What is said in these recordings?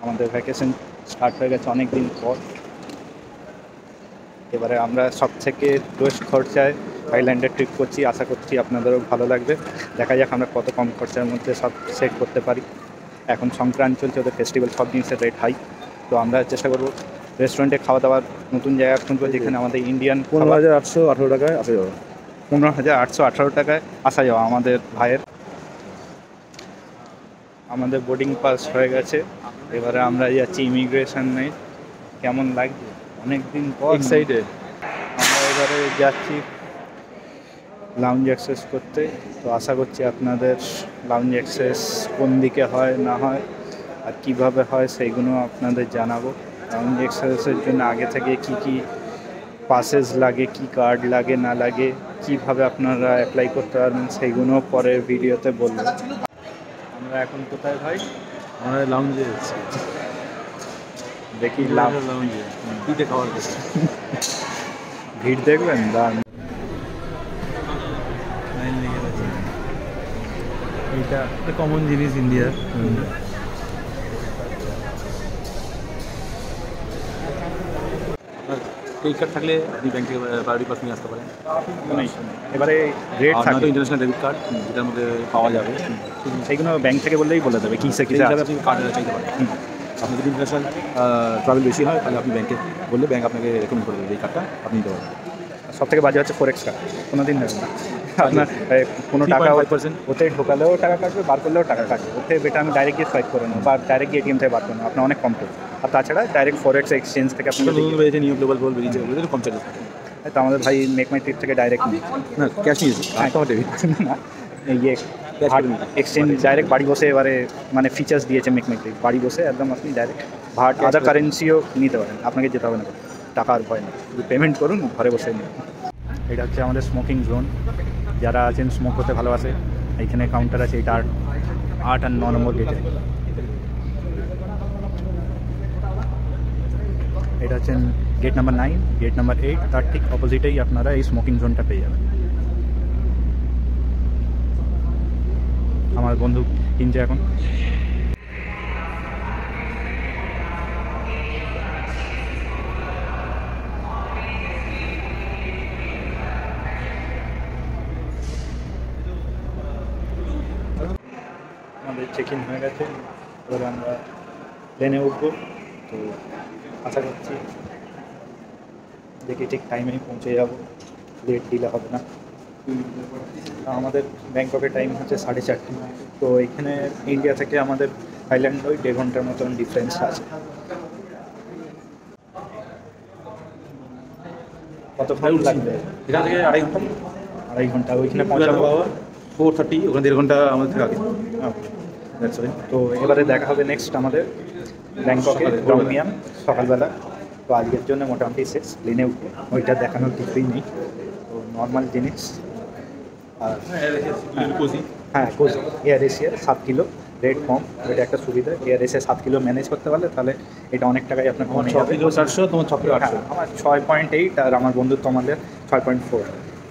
আমাদের vacation start হয়ে গেছে অনেক দিন পর। এবারে আমরা সব থেকে লোয়েস্ট খরচায় থাইল্যান্ডে ট্রিপ করছি, আশা করছি আপনাদেরও ভালো লাগবে। দেখা যাক আমরা কত কম খরচার মধ্যে সব সেট করতে পারি। এখন সংক্রান্তি চলছে, ওদের ফেস্টিভ্যাল, সব জিনিসের রেট হাই। তো আমরা চেষ্টা করবো রেস্টুরেন্টে খাওয়া দাওয়ার নতুন জায়গা খুঁজবো যেখানে আমাদের ইন্ডিয়ান 15,818 টাকায় আসা যাবে। 15,818 টাকায় আসা যাওয়া আমাদের ভাইয়ের। আমাদের বোর্ডিং পাস হয়ে গেছে, এবারে আমরা যাচ্ছি ইমিগ্রেশনে। কেমন লাগছে অনেক দিন পর এক্সাইটেড। আমরা এবারে যাচ্ছি লাউঞ্জ অ্যাক্সেস করতে। তো আশা করছি আপনাদের লাউঞ্জ অ্যাক্সেস কোন দিকে হয় না হয় আর কিভাবে হয় সেইগুলো আপনাদের জানাবো। লাউঞ্জ অ্যাক্সেসের জন্য আগে থেকে কি কি পাসেস লাগে, কি কার্ড লাগে না লাগে, কিভাবে আপনারা অ্যাপ্লাই করতে পারবেন সেইগুলো পরের ভিডিওতে বলবো। আমরা এখন কোথায় ভাই? আমরা লাউঞ্জে যাচ্ছি, দেখি লাউঞ্জে পিঠে খাওয়ার জন্য। ভিড় দেখবেন, দাঁড়ান। লাইন লেগে গেছে। এইটা কমন জিনিস ইন্ডিয়ার। ক্রেডিট কার্ড থাকলে আপনি ব্যাংক থেকে প্রায়োরিটি পাস নিয়ে আসতে পারেন। এবারে রেট থাকবে ইন্টারন্যাশনাল ডেবিট কার্ড যেটার মধ্যে পাওয়া যাবে, সেইগুলো ব্যাংক থেকে বললেই বলে দেবে কিসে সেই হিসাবে আপনি কার্ড চাইতে পারেন। আপনি যদি ইন্টারন্যাশনাল ট্রাভেল বেশি হয় তাহলে আপনি ব্যাংকে বললে ব্যাংক আপনাকে রেকমেন্ড করে দেবে এই কার্ডটা আপনি নিতে পারেন। সব থেকে বাজে হচ্ছে ফরেক্স কার্ড, কোনো দিন নেবেন না আপনার কোনো টাকা 3.5% ওতে ঢোকালেও টাকা কাটবে, বার করলেও টাকা কাটবে। ওতে বেটা আমি ডাইরেক্ট গিয়ে সোয়াইপ করে নেবো বা ডাইরেক্ট গিয়ে এটিএম থেকে বার করে নেবো, আপনার অনেক কম পড়বে। আর তাছাড়া ডাইরেক্ট ফরেক্স এক্সচেঞ্জ থেকে আপনি বেরিয়েছে, নিউ গ্লোবাল গোল বেরিয়েছে, ওগুলো কম চার্জেস থাকে। তো আমাদের ভাই মেক মাই ট্রিপ থেকে ডাইরেক্ট নিই না, ক্যাশ নিয়েছি, তোমার ডেবিট না, ইয়ে এক্সচেঞ্জ ডাইরেক্ট বাড়ি বসে। এবারে মানে ফিচার্স দিয়েছে মেক মাই ট্রিপ, বাড়ি বসে একদম আপনি ডাইরেক্ট ভাট আদার কারেন্সিও নিতে পারেন, আপনাকে যেতে হবে না, টাকার ভয় না, পেমেন্ট করুন ঘরে বসে নিন। এটা হচ্ছে আমাদের স্মোকিং জোন। যারা আছেন স্মোক করতে ভালোবাসে, এইখানে কাউন্টার আছে, এটা 8 আর 9 নম্বর গেটে। এটা হচ্ছেন গেট নাম্বার 9, গেট নাম্বার 8, তার ঠিক অপোজিটেই আপনারা এই স্মোকিং জোনটা পেয়ে যাবেন। আমার বন্ধু কিনছে এখন। আমাদের চেক ইন হয়ে গেছে, এবারে আমরা প্লেনে উঠবো। তো আশা করছি দেখি ঠিক টাইমেই পৌঁছে যাব, লেট দিলে হবে না। আমাদের ব্যাংককের টাইম হচ্ছে 4:30। তো এখানে ইন্ডিয়া থেকে আমাদের থাইল্যান্ড ওই 1.5 ঘন্টার মতন ডিফারেন্স আছে। কতক্ষণ লাগবে? এখান থেকে 2.5 ঘন্টা। 2.5 ঘন্টা ওইখানে পৌঁছাবো 4:30, ওখানে 1.5 ঘন্টা আমাদের থেকে আগে। তো এবারে দেখা হবে নেক্সট আমাদের ব্যাংককে রংমিয়াম সকালবেলা। তো আজকের জন্য মোটামুটি শেষ, প্লেনে উঠবো, ওইটা দেখানোর কিছুই নেই। তো নর্মাল জিনিস। আর হ্যাঁ, কোজি এয়ার এশিয়ার 7 কিলো রেট কম, এটা একটা সুবিধা। এয়ার এশিয়া 7 কিলো ম্যানেজ করতে পারলে তাহলে এটা অনেক টাকায় আপনার কমে যাবে। 6,400, তোমার 6,800। আমার 6.8 আর আমার বন্ধুর তোমাদের 6.4,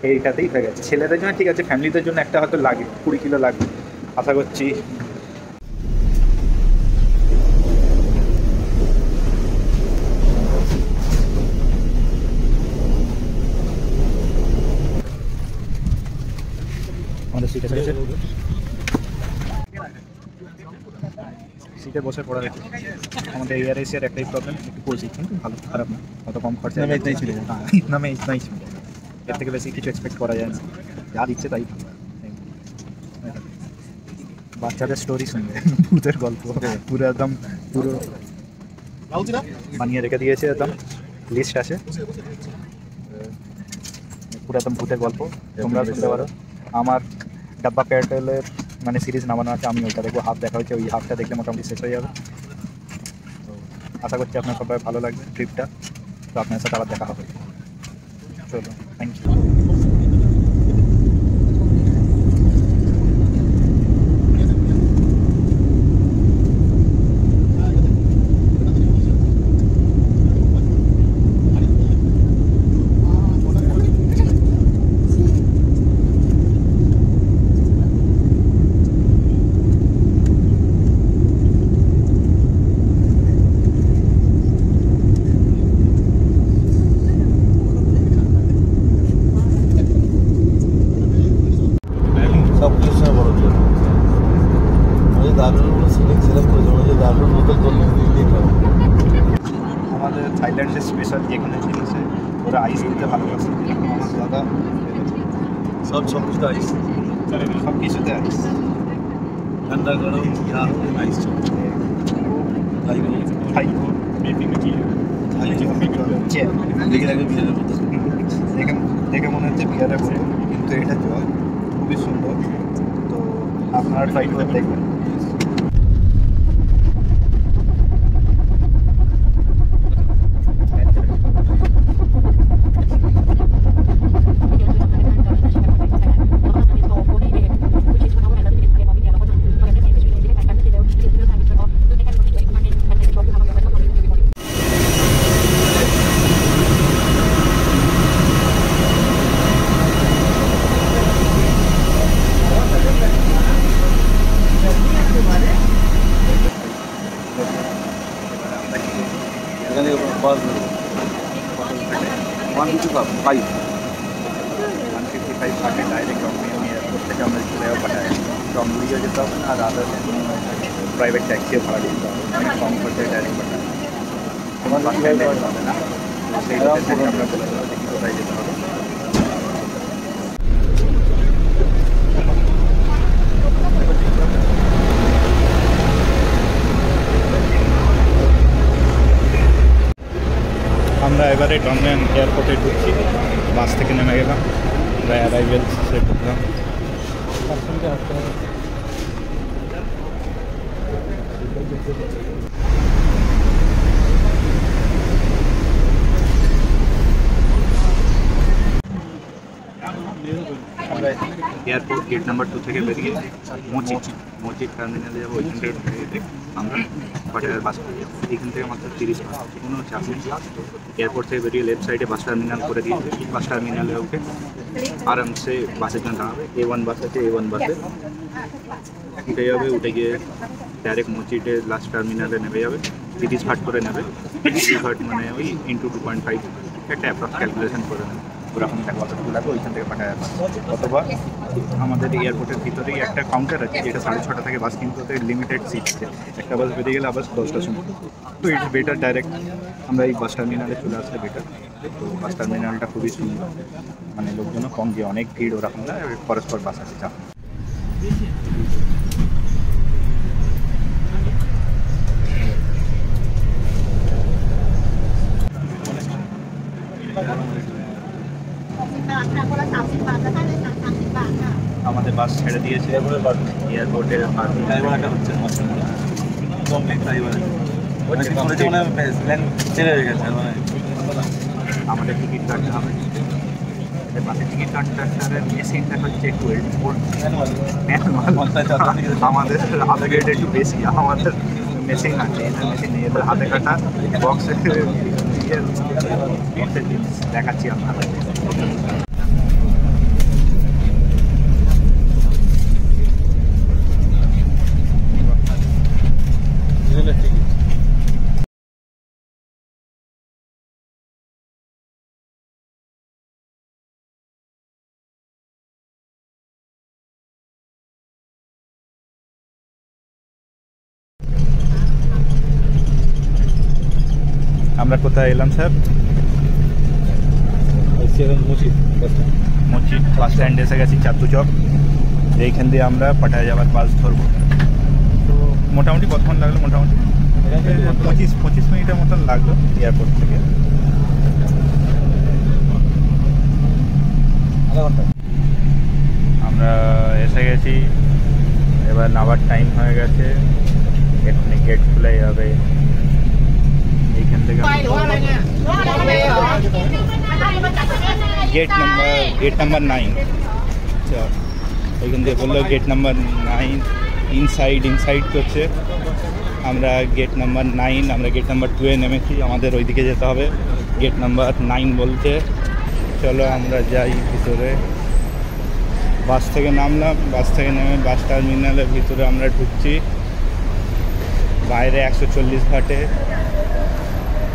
এইটাতেই হয়ে গেছে। ছেলেদের জন্য ঠিক আছে, ফ্যামিলিদের জন্য একটা হয়তো লাগে 20 কিলো লাগবে। আশা করছি আমাদের সিটে বসে পড়া গেছে। আমাদের এয়ার এশিয়ার একটাই প্রবলেম, একটু কোজি, কিন্তু ভালো, খারাপ না, অত কম খরচা ছিল। হ্যাঁ, নামে ইতনাই ছিল, এর থেকে বেশি কিছু এক্সপেক্ট করা যায় না, যা দিচ্ছে তাই। বাচ্চাদের স্টোরি শুনবে, ভূতের গল্প পুরো একদম পুরো বানিয়ে রেখে দিয়েছে, একদম লিস্ট আছে পুরো একদম ভূতের গল্প, তোমরা শুনতে পারো। আমার ডাব্বা প্যাটেলের মানে সিরিজ নামানো আছে, আমি ওইটা দেখবো, হাফ দেখা হয়েছে, ওই হাফটা দেখলে মোটামুটি শেষ হয়ে যাবে। তো আশা করছি আপনার সবাই ভালো লাগবে ট্রিপটা। তো আপনার সাথে আবার দেখা হবে। চলো, থ্যাংক ইউ। সবসময় বড় বিয়ে আমাদের দারুণ সিলেক্ট করেছে আমাদের দারুণ বোতল করলে দিয়ে খাবো। আমাদের থাইল্যান্ডের স্পেশাল যেখানে জিনিসে ওরা আইস দিতে ভালোবাসে, যেরকম আমার দাদা সব কিছুতে আইস, সব কিছুতে আইস, ঠান্ডা গরম যা হোক আইস তাই খাই দেখে দেখে মনে হচ্ছে বিয়ারের বোতল, কিন্তু এটা জল খুবই সুন্দর। তো আপনারা ট্রাই করে দেখবেন। এখানে বাস 155 থাকে ডাইরেক্ট আমি এয়ারপোর্ট থেকে আমরা চলে যাবো পাঠায় টমগুড়িও যেতে হবে না, আর আদার প্রাইভেট ট্যাক্সিও ভাড়া দিতে হবে, অনেক কম খরচায় ডাইরেক্ট পাঠায়। তোমার বাস স্ট্যান্ডে হবে না, সেই লোকেশনে আমরা বলে দেবো যে কোথায় যেতে হবে। আমরা এবারে ডনম্যান এয়ারপোর্টে ঢুকছি, বাস থেকে নেমে গেলাম, প্রায় অ্যারাইভেল সে ঢুকলাম। আমরা এয়ারপোর্ট গেট নাম্বার 2 থেকে বেরিয়ে মসজিদ টার্মিনালে যাবো, ওইখান থেকে আমরা পাটায়ার বাস করে যাবো। এখান থেকে মাত্র 30 মিনিট, কোনো চাপ নেই। এয়ারপোর্ট থেকে বেরিয়ে লেফট সাইডে বাস টার্মিনাল করে দিয়েছে, বাস টার্মিনালে উঠে আরামসে বাসের জন্য দাঁড়াবে। A1 বাস আছে, A1 বাসে উঠে যাবে, উঠে গিয়ে ডাইরেক্ট মসজিদে লাস্ট টার্মিনালে নেমে যাবে। 30 ঘাট করে নেবে, 30 ঘাট মানে ওই ইন্টু 2.5 একটা অ্যাপ্রক্স ক্যালকুলেশন করে নেবে। ওরকম একটা কতটুকু লাগবে, ওইখান থেকে পাঠায় অথবা আমাদের এয়ারপোর্টের ভিতরেই একটা কাউন্টার আছে, যেটা 6:30 থেকে বাস, কিন্তু ওদের লিমিটেড সিট আছে, একটা বাস বেরিয়ে গেলে আবার 10টার সময়। তো ইটস বেটার ডাইরেক্ট আমরা এই বাস টার্মিনালে চলে আসলে বেটার। তো বাস টার্মিনালটা খুবই সুন্দর, মানে লোকজনও কম, যে অনেক ভিড় ওরকম না, পরস্পর বাস আছে চাপ। আমাদের বাস ছেড়ে দিয়েছে এয়ারপোর্টের ড্রাইভারটা হচ্ছে কমপ্লিট ড্রাইভার ছেড়ে হয়ে গেছে আমাদের টিকিট কাটতে হবে। বাসের টিকিট কাটটারের মেশিনটা হচ্ছে একটু আমাদের আধা গ্রেড একটু বেশি, আমাদের মেশিন আছে, এদের মেশিন নেই, এদের হাতে কাটা বক্সের জিনিস দেখাচ্ছি আপনারা। আমরা কোথায় এলাম স্যার? মসজিদ বাস স্ট্যান্ডে এসে গেছি, চাঁদু চক। এইখান দিয়ে আমরা পাটায় যাওয়ার বাস ধরবো। তো মোটামুটি কতক্ষণ লাগলো? মোটামুটি 25 মিনিটের মতন লাগলো এয়ারপোর্ট থেকে। আমরা এসে গেছি, এবার নামার টাইম হয়ে গেছে, এখানে গেট খুলে যাবে। এইখান থেকে গেট নাম্বার 9। আচ্ছা, এইখান থেকে বললো গেট নাম্বার 9 ইনসাইড হচ্ছে। আমরা গেট নাম্বার 9, আমরা গেট নাম্বার 2 এ নেমেছি, আমাদের ওইদিকে যেতে হবে। গেট নাম্বার 9 বলছে। চলো আমরা যাই ভিতরে। বাস থেকে নামলাম, বাস থেকে নেমে বাস টার্মিনালের ভিতরে আমরা ঢুকছি। বাইরে 140 ঘাটে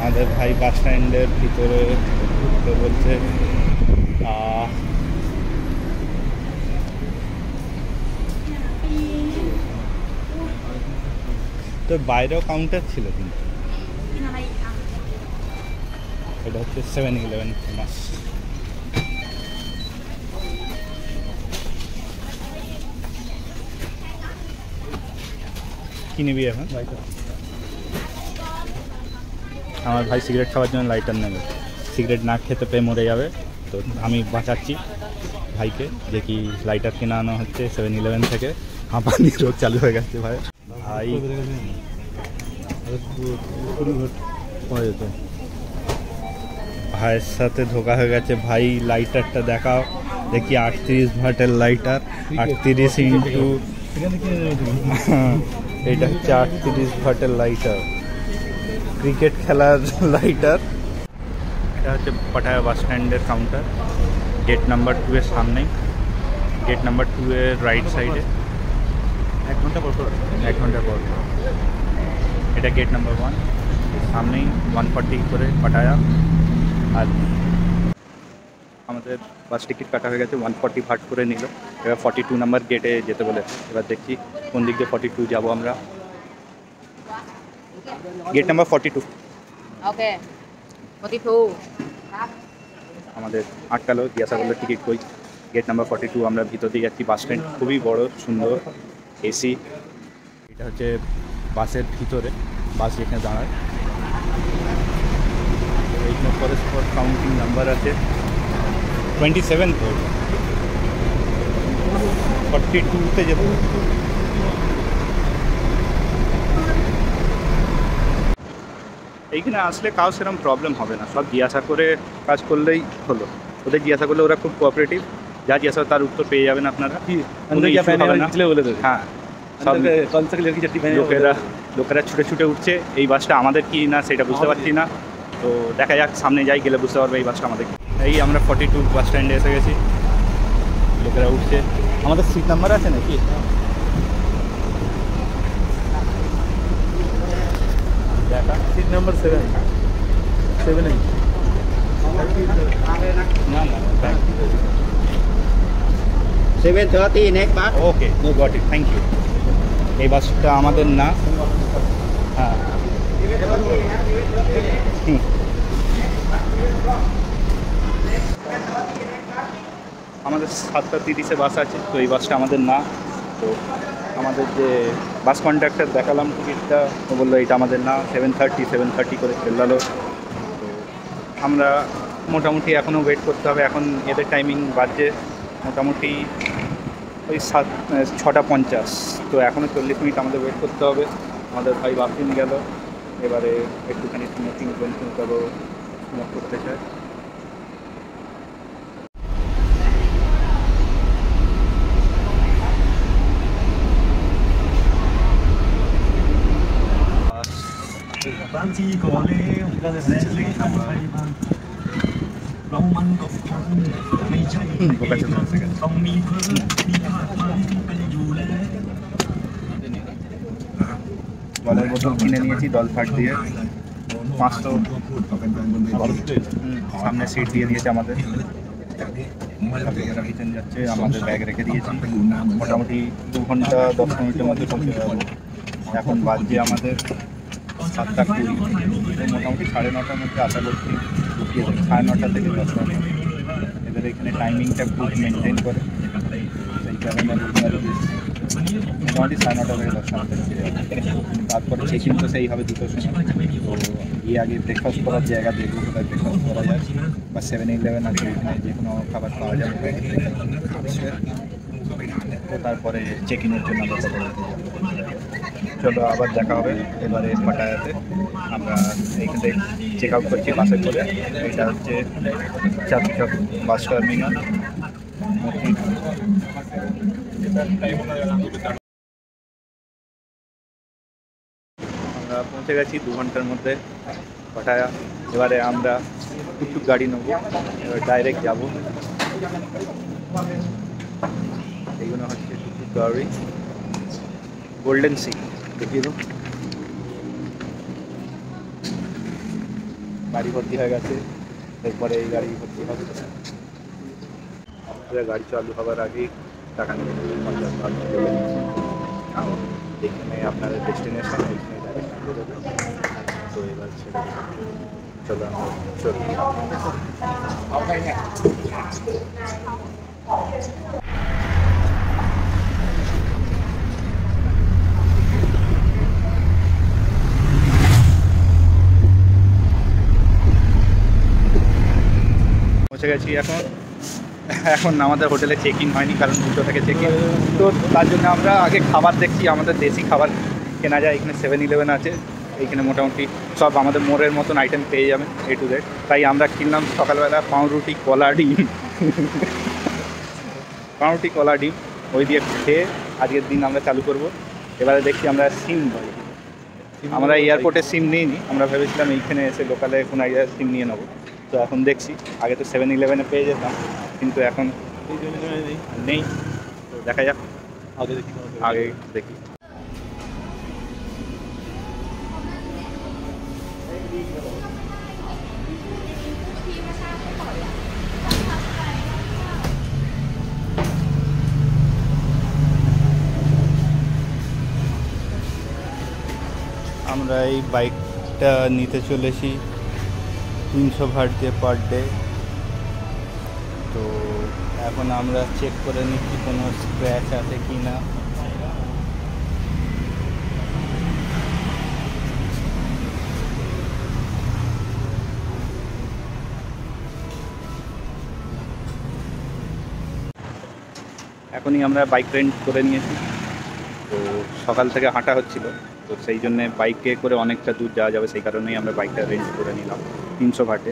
আমাদের ভাই বাস স্ট্যান্ডের ভিতরে ঢুকতে বলছে। তো বাইরেও কাউন্টার ছিল কিন্তু এটা হচ্ছে 7-Eleven ফেমাস। কি নিবি এখন? আমার ভাই সিগারেট খাওয়ার জন্য লাইটার নেবে, সিগারেট না খেতে পেয়ে মরে যাবে, তো আমি বাঁচাচ্ছি ভাইকে যে কি লাইটার কিনে আনা হচ্ছে 7-Eleven থেকে। হাঁপানি রোগ চালু হয়ে গেছে ভাই। ভাই ভাইয়ের সাথে ধোকা হয়ে গেছে। ভাই লাইটারটা দেখাও দেখি, 38 ওয়াটের লাইটার, 38 ইন্টু এটা হচ্ছে 38 ওয়াটের লাইটার, ক্রিকেট খেলার লাইটার। এটা হচ্ছে পাটায়া বাস স্ট্যান্ডের কাউন্টার, গেট নাম্বার 2 এর সামনেই, গেট নাম্বার 2 এর রাইট সাইডে। 1 ঘন্টা পর এটা গেট নাম্বার 1, সামনেই 140 করে পাটায়া। আর আমাদের বাস টিকিট কাটা হয়ে গেছে, 140 ভাট করে নিল। এবার 42 নাম্বার গেটে যেতে বলেছে। এবার দেখছি কোন দিক দিয়ে 42 যাবো আমরা। Gate number 42। ওকে 42 আমাদের আটকালো, জিজ্ঞাসা করলো টিকিট কই। গেট নাম্বার 42, আমরা ভিতর দিয়ে যাচ্ছি। বাস স্ট্যান্ড খুবই বড়, সুন্দর, এসি। এটা হচ্ছে বাসের ভিতরে, বাস যেখানে দাঁড়ায়। এইখানে পরস্পর কাউন্টিং নাম্বার আছে 27, 42তে যেতে। এইখানে আসলে কাউ সেরকম প্রবলেম হবে না, সব জিজ্ঞাসা করে কাজ করলেই হলো। ওদের জিজ্ঞাসা করলে ওরা খুব কোঅপারেটিভ, যা জিজ্ঞাসা তার উত্তর পেয়ে যাবেন আপনারা। কোনো issue হবে না। হ্যাঁ, সব লোকেরা ছুটে ছুটে উঠছে। এই বাসটা আমাদের কি না সেটা বুঝতে পারছি না, তো দেখা যাক, সামনে যাই, গেলে বুঝতে পারবে এই বাসটা আমাদের। এই আমরা 42 বাস স্ট্যান্ডে এসে গেছি, লোকেরা উঠছে। আমাদের সিট নাম্বার আছে নাকি? দেখা সিট নাম্বার 7 না 7:30 next bus okay, got it, thank you. এই বাসটা আমাদের না। হ্যাঁ, আমাদের 7:30-এ বাস আছে, তো এই বাসটা আমাদের না। তো আমাদের যে বাস কন্ডাক্টর দেখালাম টিকিটটা, ও বললো এটা আমাদের না। 7:30 করে ফেলালো। তো আমরা মোটামুটি এখনও ওয়েট করতে হবে। এখন এদের টাইমিং বাজছে মোটামুটি ওই 6:50, তো এখনও 40 মিনিট আমাদের ওয়েট করতে হবে। আমাদের ভাই বাথরুম গেল, এবারে একটুখানি স্মোকিং স্মোক করতে চায়। জলের বোতল কিনে নিয়েছি দলফাট দিয়ে, 500 সামনে সিট দিয়ে দিয়েছে আমাদের। কিচেন যাচ্ছে, আমাদের ব্যাগ রেখে দিয়েছি। মোটামুটি 2 ঘন্টা 10 মিনিটের মধ্যে পৌঁছে যাবো। এখন বাজছে আমাদের 7:20, মোটামুটি 9:30টার মধ্যে আশা করছি ঢুকিয়ে দেবে। 9:30 থেকে 10টা। এদের এখানে টাইমিংটা খুব মেনটেন করে, সেই কারণে মোটামুটি 9:30 থেকে 10টার মধ্যে ঢুকিয়ে যাবে। তারপরে চেকিং তো সেই হবে 2টোর সময়। তো গিয়ে আগে ব্রেকফাস্ট করার জায়গা দেখবো, কোথায় ব্রেকফাস্ট করা যায়, বা 7-Eleven আছে, এখানে যে কোনো খাবার পাওয়া যাবে। তো তারপরে চেকিংয়ের জন্য আমরা কথা বলতে যাবো। চলো আবার দেখা হবে এবারে পাটায়াতে। আমরা এইখানে চেক আউট করছি বাসে করে। এটা হচ্ছে চাঁদচক বাস টার্মিনাল। আমরা পৌঁছে গেছি 2 ঘন্টার মধ্যে পাটায়া। এবারে আমরা টুকটুক গাড়ি নেবো, এবার ডাইরেক্ট যাবো। এইগুলো হচ্ছে টুকটুক গাড়ি, গোল্ডেন সি দেখিয়ে দাও। গাড়ি ভর্তি হয়ে গেছে, এরপরে এই গাড়ি ভর্তি হবে। গাড়ি চালু হওয়ার আগেই টাকা নিয়ে নেবে 50 টাকা। এখানে আপনাদের ডেস্টিনেশন, এখানে চলো চলো পৌঁছে গেছি এখন আমাদের হোটেলে চেক ইন হয়নি, কারণ 2টো থেকে চেক ইন, তো তার জন্য আমরা আগে খাবার দেখছি। আমাদের দেশি খাবার কেনা যায়, এখানে 7-11 আছে, এইখানে মোটামুটি সব আমাদের মোড়ের মতন আইটেম পেয়ে যাবেন A to Z। তাই আমরা কিনলাম সকালবেলা পাউরুটি কলা ডিম পাউরুটি কলা ডিম ওই দিয়ে খেয়ে আজকের দিন আমরা চালু করব। এবারে দেখছি আমরা সিম আমরা এয়ারপোর্টে সিম নিইনি, আমরা ভেবেছিলাম এইখানে এসে লোকালে কোনো সিম নিয়ে নেবো। তো এখন দেখছি, আগে তো 7-11-এ পেয়ে যেতাম, কিন্তু এখন নেই। তো দেখা যাক, আগে দেখি। আমরা এই বাইকটা নিতে চলেছি 300 ভাট দিয়ে পার ডে। তো এখন আমরা চেক করে নিচ্ছি কোনো স্ক্র্যাচ আছে কি না। এখনই আমরা বাইক রেন্ট করে নিয়েছি। তো সকাল থেকে হাঁটা হচ্ছিল, তো সেই জন্যে বাইকে করে অনেকটা দূর যাওয়া যাবে, সেই কারণেই আমরা বাইকটা রেন্ট করে নিলাম 300 ভাটে।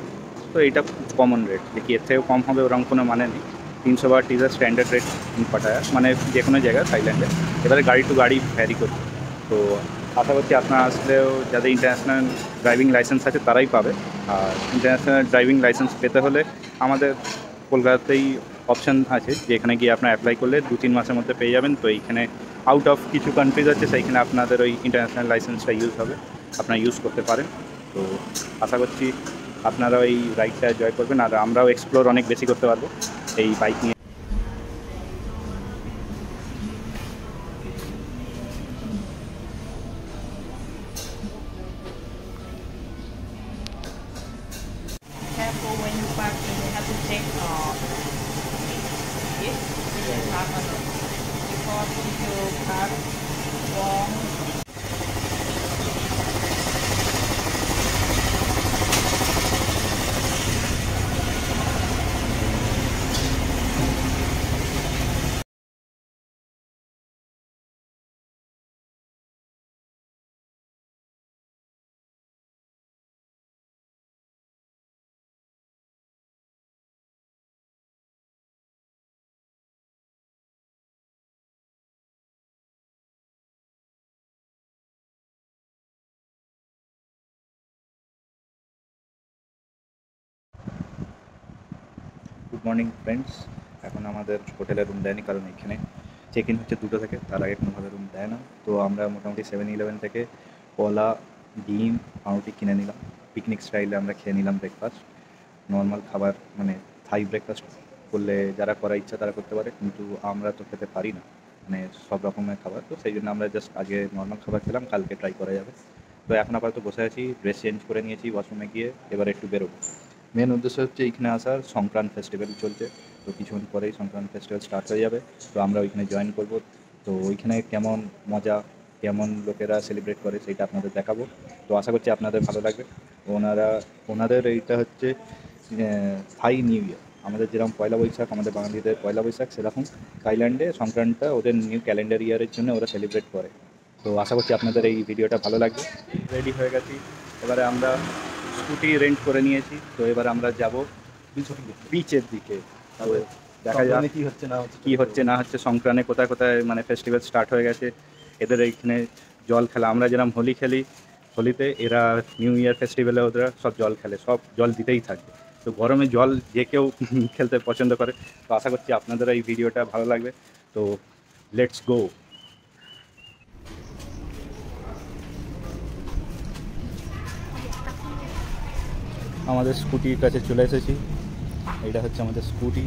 তো এইটা কমন রেট, দেখি এর থেকেও কম হবে ওরকম কোনো মানে নেই। 300 baht is a standard rate in Pattaya, মানে যে কোনো জায়গায় থাইল্যান্ডে। এবারে গাড়ি টু গাড়ি ভ্যারি করছে। তো আশা করছি আপনারা আসলেও যাদের ইন্টারন্যাশনাল ড্রাইভিং লাইসেন্স আছে তারাই পাবে। আর ইন্টারন্যাশনাল ড্রাইভিং লাইসেন্স পেতে হলে আমাদের কলকাতাতেই অপশান আছে, যেখানে গিয়ে আপনার অ্যাপ্লাই করলে 2-3 মাসের মধ্যে পেয়ে যাবেন। তো এইখানে আউট অফ কিছু কান্ট্রিজ আছে, সেইখানে আপনাদের ওই ইন্টারন্যাশনাল লাইসেন্সটা ইউজ হবে, আপনারা ইউজ করতে পারেন। তো আশা করছি আপনারা ওই রাইডটা এনজয় করবেন, আর আমরাও এক্সপ্লোর অনেক বেশি করতে পারবো এই বাইক নিয়ে। Careful when you parking, you have to check this park on it. Because if you park wrong, good morning friends, এখন আমাদের হোটেলে রুম দেয়নি, কারণ এখানে চেক ইন হচ্ছে 2টো থেকে, তার আগে কোনোভাবে রুম দেয় না। তো আমরা মোটামুটি 7-11 থেকে কলা ডিম পাউরুটি কিনে নিলাম, পিকনিক স্টাইলে আমরা খেয়ে নিলাম ব্রেকফাস্ট। নর্মাল খাবার, মানে থাই ব্রেকফাস্ট করলে যারা করার ইচ্ছা তারা করতে পারে, কিন্তু আমরা তো খেতে পারি না মানে সব রকমের খাবার। তো সেই জন্য আমরা জাস্ট আজকে নর্মাল খাবার খেলাম, কালকে ট্রাই করা যাবে। তো এখন আপাতত বসে আছি, ড্রেস চেঞ্জ করে নিয়েছি ওয়াশরুমে গিয়ে, এবার একটু বেরোবো। মেন উদ্দেশ্য হচ্ছে এইখানে আসার, সংক্রান্ত ফেস্টিভ্যাল চলছে, তো কিছুক্ষণ পরেই সংক্রান্ত ফেস্টিভ্যাল স্টার্ট হয়ে যাবে। তো আমরা ওইখানে জয়েন করব। তো ওইখানে কেমন মজা, কেমন লোকেরা সেলিব্রেট করে সেটা আপনাদের দেখাবো। তো আশা করছি আপনাদের ভালো লাগবে। ওনাদের এইটা হচ্ছে থাই নিউ ইয়ার। আমাদের যেরকম পয়লা বৈশাখ, আমাদের বাঙালিদের পয়লা বৈশাখ, সেরকম থাইল্যান্ডে সংক্রান্তটা ওদের নিউ ক্যালেন্ডার ইয়ারের জন্য ওরা সেলিব্রেট করে। তো আশা করছি আপনাদের এই ভিডিওটা ভালো লাগবে। রেডি হয়ে গেছি, এবারে আমরা স্কুটি রেন্ট করে নিয়েছি। তো এবার আমরা যাব বিচের দিকে। তবে দেখা যাক কী হচ্ছে না হচ্ছে সংক্রান্তে, কোথায় কোথায় মানে ফেস্টিভ্যাল স্টার্ট হয়ে গেছে। এদের এইখানে জল খেলা, আমরা যেরকম হোলি খেলি, হোলিতে এরা নিউ ইয়ার ফেস্টিভ্যালে ওরা সব জল খেলে, সব জল দিতেই থাকবে। তো গরমে জল যে কেউ খেলতে পছন্দ করে। তো আশা করছি আপনাদের এই ভিডিওটা ভালো লাগবে। তো লেটস গো। আমাদের স্কুটির কাছে চলে এসেছি, এটা হচ্ছে আমাদের স্কুটি।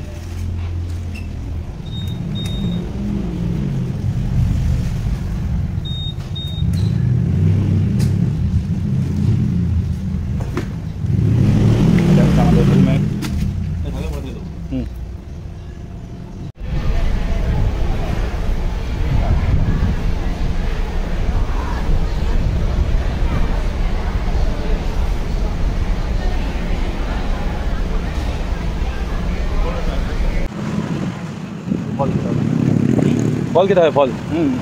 ফল খেতে হবে, ফল।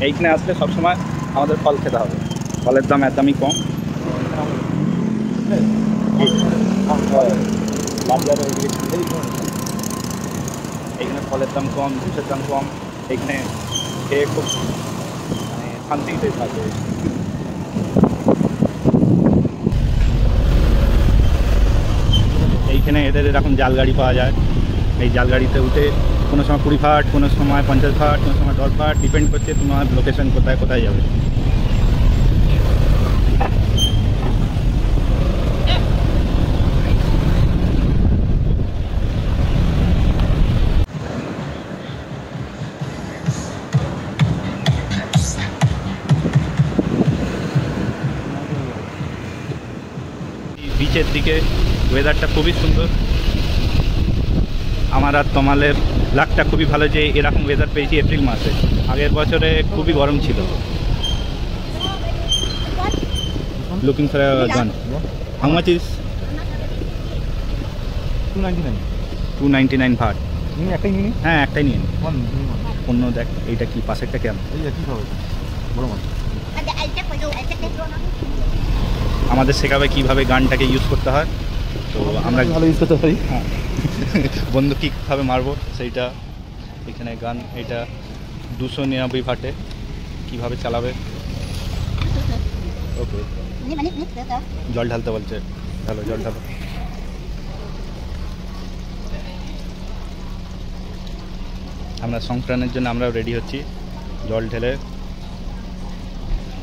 এইখানে আসলে সবসময় আমাদের ফল খেতে হবে, ফলের দাম একদমই কম। এইখানে ফলের দাম কম, জুসের দাম কম, এইখানে খেয়ে খুব মানে শান্তিতে থাকে। এইখানে এদের এরকম জাল গাড়ি পাওয়া যায়, এই জাল গাড়িতে উঠে কোনো সময় 20 ফাট, কোনো সময় 50 ফাট, কোনো সময় 10 ফাট, ডিপেন্ড করছে তোমার লোকেশন কোথায় কোথায় যাবে। বিচের দিকে ওয়েদারটা খুবই সুন্দর। আমার আর তমালের লাকটা খুবই ভালো যে এরকম ওয়েদার পেয়েছি এপ্রিল মাসে। আগের বছরে খুবই গরম ছিল। লুকিং ফর গান, হাউ মাচ ইজ? 299। 299 ভাট। একটাই নিয়ে নিই। হ্যাঁ, একটাই নিয়ে নিন। অন্য দেখ এইটা কি, পাশেরটা কেমন? এই একই খাবে, বড় মাছ। আমাদের শেখাবে কীভাবে গানটাকে ইউজ করতে হয়, তো আমরা ভালো ইউজ করতে পারি। হ্যাঁ, বন্ধু কীভাবে মারবো সেইটা। এখানে গান, এটা 299 ভাটে কীভাবে চালাবে। ওকে, জল ঢালতে বলছে, ঢালো জল ঢালো। আমরা সংক্রান্তির জন্য আমরাও রেডি হচ্ছি, জল ঢেলে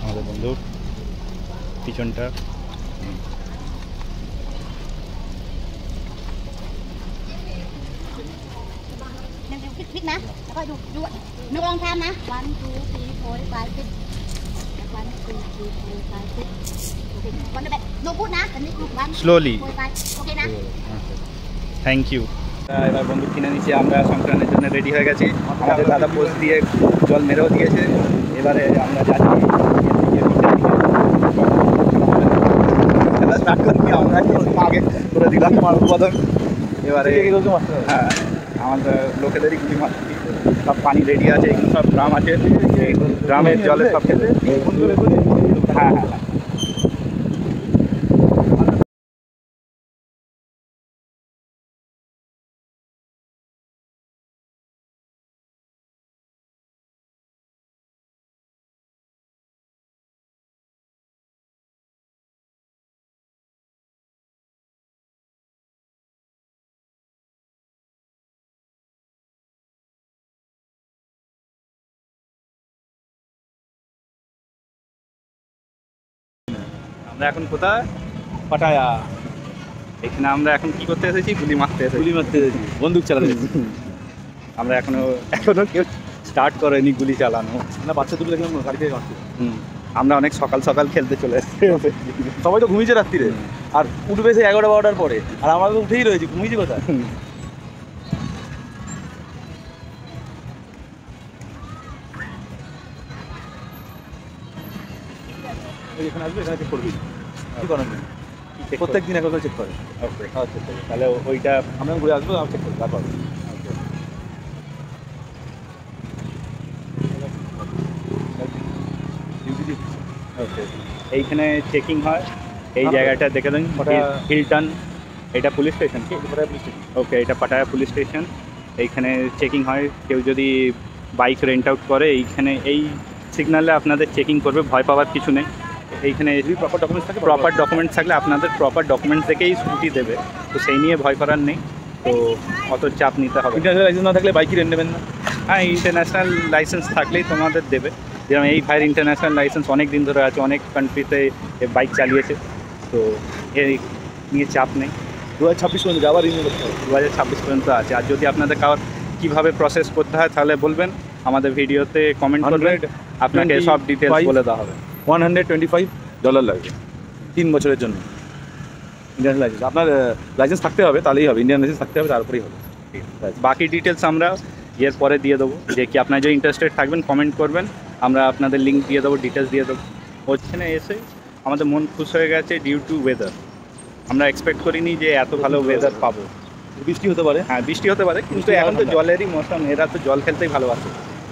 আমাদের বন্ধুর পিছনটা। Thích má, coi đủ nước long tham má. 1, 2, 3, 4, 5, 6. 1, 2, 3, 4, 5, 6. Okay. Còn được no put ná, cần nước 1, 2, Slowly. 4, 5. Okay ná. Thank you. এবার বন্ধু কিনে নিচ্ছি, আমরা সংক্রান্তির জন্য রেডি হয়ে গেছি। আমাদের দাদা পোস্ট দিয়ে জল মেরেও দিয়েছে। এবারে আমরা যাচ্ছি স্টার্ট করবি, আমরা আগে করে দিলাম উদ্বোধন। এবারে হ্যাঁ, আমাদের লোকেদেরই গুলি মারছি, সব পানি রেডি আছে, এগুলো সব ড্রাম আছে, এই ড্রামের জলে সব খেতে। হ্যাঁ হ্যাঁ হ্যাঁ। আমরা এখন কোথায়? পাটায়া। এখানে আমরা এখন কি করতে এসেছি? গুলি মারতে এসেছি। গুলি মারতে এসেছি, বন্দুক চালাতে এসেছি। আমরা এখনো কেউ স্টার্ট করেনি গুলি চালানো। না, বাচ্চা দুটো দেখলাম গাড়ি থেকে মারছে। আমরা অনেক সকাল সকাল খেলতে চলে এসেছি। সবাই তো ঘুমিয়েছে রাত্রিরে, আর উঠবে সে 11টা-12টার পরে, আর আমরা তো উঠেই রয়েছি, ঘুমিয়েছি কোথায়? এখানে আসবে, এখানে চেক করবি, কি করেন প্রত্যেক দিন একবার চেক করে। ওকে, আচ্ছা, তাহলে ওইটা আমরা ঘুরে আসবো, আমরা চেক করবো, তারপর ওকে। এইখানে চেকিং হয়, এই হ্যাঁ, জায়গাটা দেখে দিন, পাটায়া। হিলটন। এটা পুলিশ স্টেশন কি? Pattaya police station. ওকে, এটা পাটায়া পুলিশ স্টেশন। এইখানে চেকিং হয়, কেউ যদি বাইক রেন্ট আউট করে এইখানে এই সিগনালে আপনাদের চেকিং করবে, ভয় পাওয়ার কিছু নেই। এইখানে প্রপার ডকুমেন্টস থাকে, প্রপার ডকুমেন্টস থাকলে আপনাদের প্রপার ডকুমেন্টস দেখেই স্কুটি দেবে, তো সেই নিয়ে ভয় করার নেই, তো অত চাপ নিতে হবে। ইন্টারন্যাশনাল লাইসেন্স না থাকলে বাইকই রেন্ট নেবেন না। হ্যাঁ, ইন্টারন্যাশনাল লাইসেন্স থাকলেই তোমাদের দেবে। যেমন এই ভাইয়ের ইন্টারন্যাশনাল লাইসেন্স অনেক দিন ধরে আছে, অনেক কান্ট্রিতে বাইক চালিয়েছে, তো এই নিয়ে চাপ নেই। 2026 পর্যন্ত আবার রিনিউ করতে হবে। 2026 পর্যন্ত আছে। আর যদি আপনাদের কারোর কীভাবে প্রসেস করতে হয় তাহলে বলবেন, আমাদের ভিডিওতে কমেন্ট করবেন, আপনাকে সব ডিটেলস বলে দেওয়া হবে। $125 লাগবে 3 বছরের জন্য ইন্ডিয়ান লাইসেন্স। আপনার লাইসেন্স থাকতে হবে, তাহলেই হবে, ইন্ডিয়ান লাইসেন্স থাকতে হবে, তারপরেই হবে। বাকি ডিটেলস আমরা এর পরে দিয়ে দেবো, যে কি আপনার যদি ইন্টারেস্টেড থাকবেন কমেন্ট করবেন, আমরা আপনাদের লিঙ্ক দিয়ে দেবো, ডিটেলস দিয়ে দেবো। ওখানে এসে আমাদের মন খুশ হয়ে গেছে ডিউ টু ওয়েদার। আমরা এক্সপেক্ট করিনি যে এত ভালো ওয়েদার পাবো। বৃষ্টি হতে পারে, হ্যাঁ, বৃষ্টি হতে পারে, কিন্তু এখন তো জলেরই মৌসুম, এরা তো জল খেলতেই ভালোবাসে।